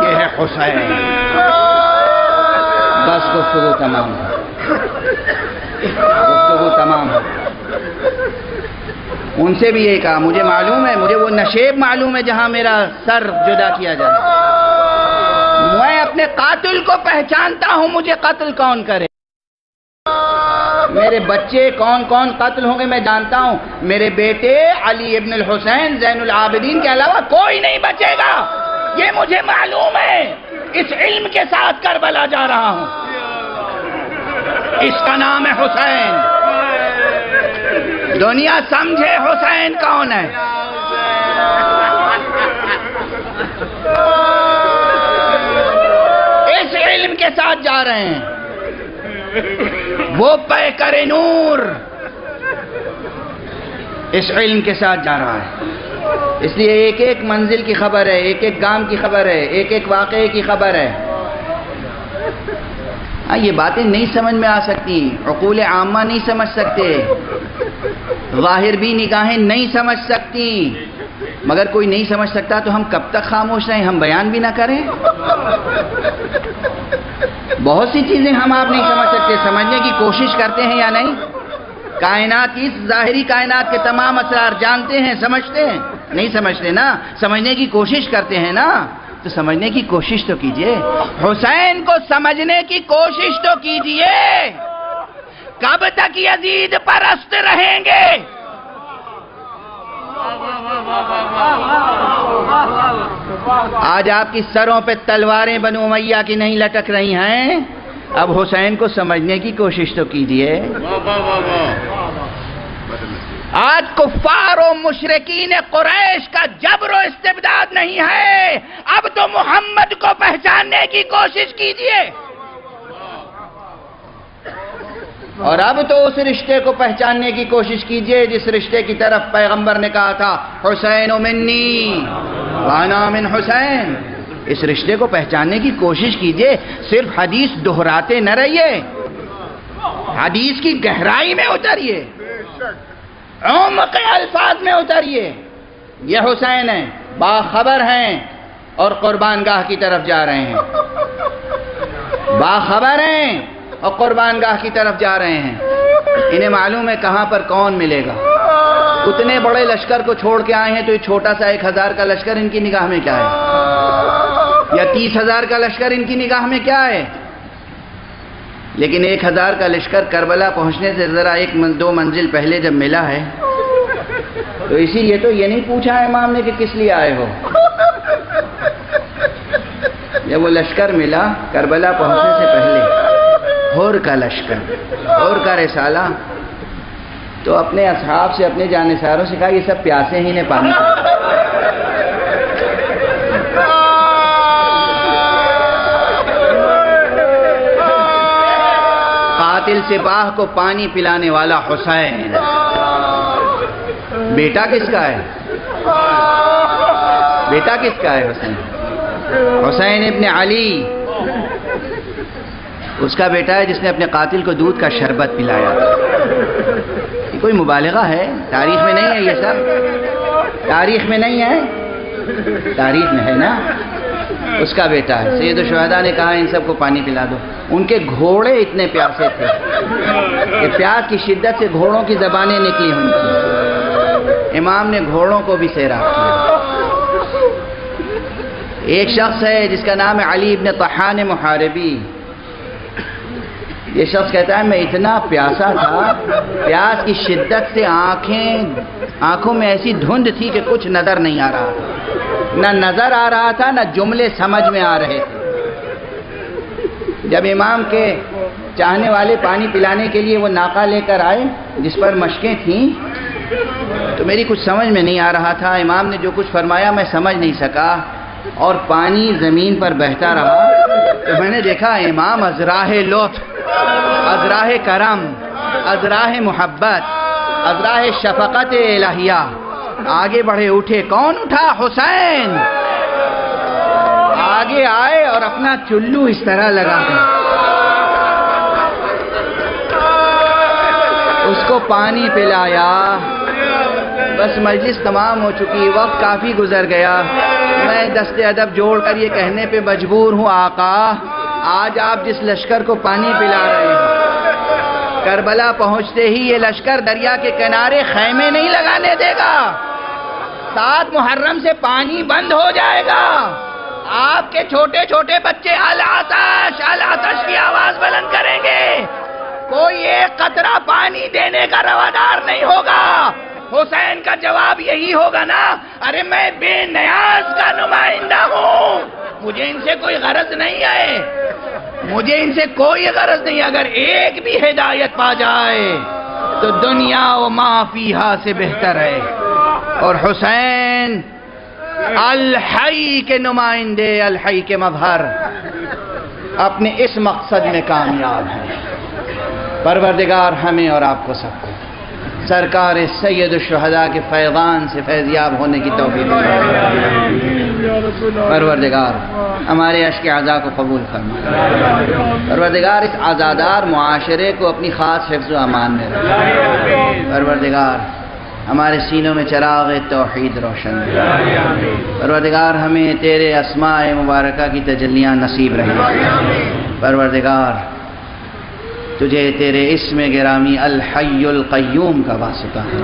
یہ ہے حسین. بس گفتگو تمام ہے. گفتگو تمام ہے. ان سے بھی یہی کہا مجھے معلوم ہے، مجھے وہ نشیب معلوم ہے جہاں میرا سر جدا کیا جائے. میں اپنے قاتل کو پہچانتا ہوں، مجھے قتل کون کرے. میرے بچے کون کون قتل ہوں گے میں جانتا ہوں. میرے بیٹے علی ابن الحسین زین العابدین کے علاوہ کوئی نہیں بچے گا، یہ مجھے معلوم ہے. اس علم کے ساتھ کربلا جا رہا ہوں. اس کا نام ہے حسین. دنیا سمجھے حسین کون ہے. اس علم کے ساتھ جا رہے ہیں. وہ پیکر نور اس علم کے ساتھ جا رہا ہے. اس لیے ایک ایک منزل کی خبر ہے، ایک ایک گام کی خبر ہے، ایک ایک واقعے کی خبر ہے. یہ باتیں نہیں سمجھ میں آ سکتی، عقول عامہ نہیں سمجھ سکتے، ظاہر بھی نگاہیں نہیں سمجھ سکتی. مگر کوئی نہیں سمجھ سکتا تو ہم کب تک خاموش رہیں، ہم بیان بھی نہ کریں. بہت سی چیزیں ہم آپ نہیں سمجھ سکتے، سمجھنے کی کوشش کرتے ہیں یا نہیں. کائنات کی ظاہری کائنات کے تمام اسرار جانتے ہیں، سمجھتے ہیں؟ نہیں سمجھتے نا. سمجھنے کی کوشش کرتے ہیں نا، تو سمجھنے کی کوشش تو کیجئے. حسین کو سمجھنے کی کوشش تو کیجئے. کب تک یزید پرست رہیں گے؟ آج آپ کی سروں پہ تلواریں بنو امیہ کی نہیں لٹک رہی ہیں. اب حسین کو سمجھنے کی کوشش تو کیجئے. آج کفار و مشرکین قریش کا جبر و استبداد نہیں ہے، اب تو محمد کو پہچاننے کی کوشش کیجئے. اور اب تو اس رشتے کو پہچاننے کی کوشش کیجئے جس رشتے کی طرف پیغمبر نے کہا تھا حسین منی وانا من حسین. اس رشتے کو پہچاننے کی کوشش کیجئے. صرف حدیث دہراتے نہ رہیے، حدیث کی گہرائی میں اتریے، عمق الفاظ میں اتریے. یہ حسین ہیں، باخبر ہیں اور قربان گاہ کی طرف جا رہے ہیں. باخبر ہیں اور قربان گاہ کی طرف جا رہے ہیں. انہیں معلوم ہے کہاں پر کون ملے گا. اتنے بڑے لشکر کو چھوڑ کے آئے ہیں تو یہ چھوٹا سا 1000 کا لشکر ان کی نگاہ میں کیا ہے، یا 30,000 کا لشکر ان کی نگاہ میں کیا ہے. لیکن 1000 کا لشکر کربلا پہنچنے سے ذرا 1-2 منزل پہلے جب ملا ہے تو اسی لیے تو یہ نہیں پوچھا امام نے کہ کس لیے آئے ہو. جب وہ لشکر ملا کربلا پہنچنے سے پہلے، حور کا لشکر، حور کا رسالہ، تو اپنے اصحاب سے، اپنے جانثاروں سے کہا یہ سب پیاسے ہی نے پانی. قاتل سپاہ کو پانی پلانے والا حسین. بیٹا کس کا ہے؟ بیٹا کس کا ہے؟ حسین، حسین ابن علی اس کا بیٹا ہے جس نے اپنے قاتل کو دودھ کا شربت پلایا. یہ کوئی مبالغہ ہے؟ تاریخ میں نہیں ہے یہ سب؟ تاریخ میں نہیں ہے؟ تاریخ میں ہے نا. اس کا بیٹا ہے. سید الشہداء نے کہا ان سب کو پانی پلا دو. ان کے گھوڑے اتنے پیاسے تھے کہ پیاس کی شدت سے گھوڑوں کی زبانیں نکلی ہوئی تھیں. امام نے گھوڑوں کو بھی سیراب کیا. ایک شخص ہے جس کا نام ہے علی ابن طحان محاربی. یہ شخص کہتا ہے میں اتنا پیاسا تھا، پیاس کی شدت سے آنکھوں میں ایسی دھند تھی کہ کچھ نظر نہیں آ رہا، نہ نظر آ رہا تھا نہ جملے سمجھ میں آ رہے تھے. جب امام کے چاہنے والے پانی پلانے کے لیے وہ ناقہ لے کر آئے جس پر مشقیں تھیں تو میری کچھ سمجھ میں نہیں آ رہا تھا. امام نے جو کچھ فرمایا میں سمجھ نہیں سکا اور پانی زمین پر بہتا رہا. تو میں نے دیکھا امام ازراہ لطف، ازراہ کرم، ازراہ محبت، ازراہ شفقت الہیہ آگے بڑھے. اٹھے. کون اٹھا؟ حسین. آگے آئے اور اپنا چلو اس طرح لگا کر اس کو پانی پلایا. بس مجلس تمام ہو چکی، وقت کافی گزر گیا. میں دست ادب جوڑ کر یہ کہنے پہ مجبور ہوں آقا آج آپ جس لشکر کو پانی پلا رہے ہیں کربلا پہنچتے ہی یہ لشکر دریا کے کنارے خیمے نہیں لگانے دے گا. 7 محرم سے پانی بند ہو جائے گا. آپ کے چھوٹے چھوٹے بچے العطش العطش کی آواز بلند کریں گے. کوئی ایک قطرہ پانی دینے کا روادار نہیں ہوگا. حسین کا جواب یہی ہوگا نا، ارے میں بے نیاز کا نمائندہ ہوں، مجھے ان سے کوئی غرض نہیں ہے، مجھے ان سے کوئی غرض نہیں. اگر ایک بھی ہدایت پا جائے تو دنیا و ما فیہا سے بہتر ہے. اور حسین الحی کے نمائندے، الحی کے مظہر، اپنے اس مقصد میں کامیاب ہیں. پروردگار ہمیں اور آپ کو سب کو سرکار سید الشہداء کے فیضان سے فیضیاب ہونے کی توفیق دے. پروردگار ہمارے اشک اعضاء کو قبول فرما. پروردگار اس آزادار معاشرے کو اپنی خاص حفظ و امان میں رکھ. پروردگار ہمارے سینوں میں چراغ توحید روشن کر. پروردگار ہمیں تیرے اسماء مبارکہ کی تجلیاں نصیب رہیں. پروردگار تجھے تیرے اسم گرامی الحی القیوم کا واسطہ ہے،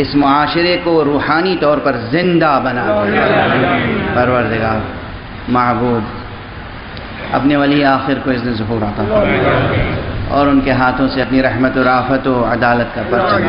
اس معاشرے کو روحانی طور پر زندہ بنا. پروردگار معبود اپنے ولی آخر کو اذن ظہور عطا فرما اور ان کے ہاتھوں سے اپنی رحمت و رافت و عدالت کا پرچم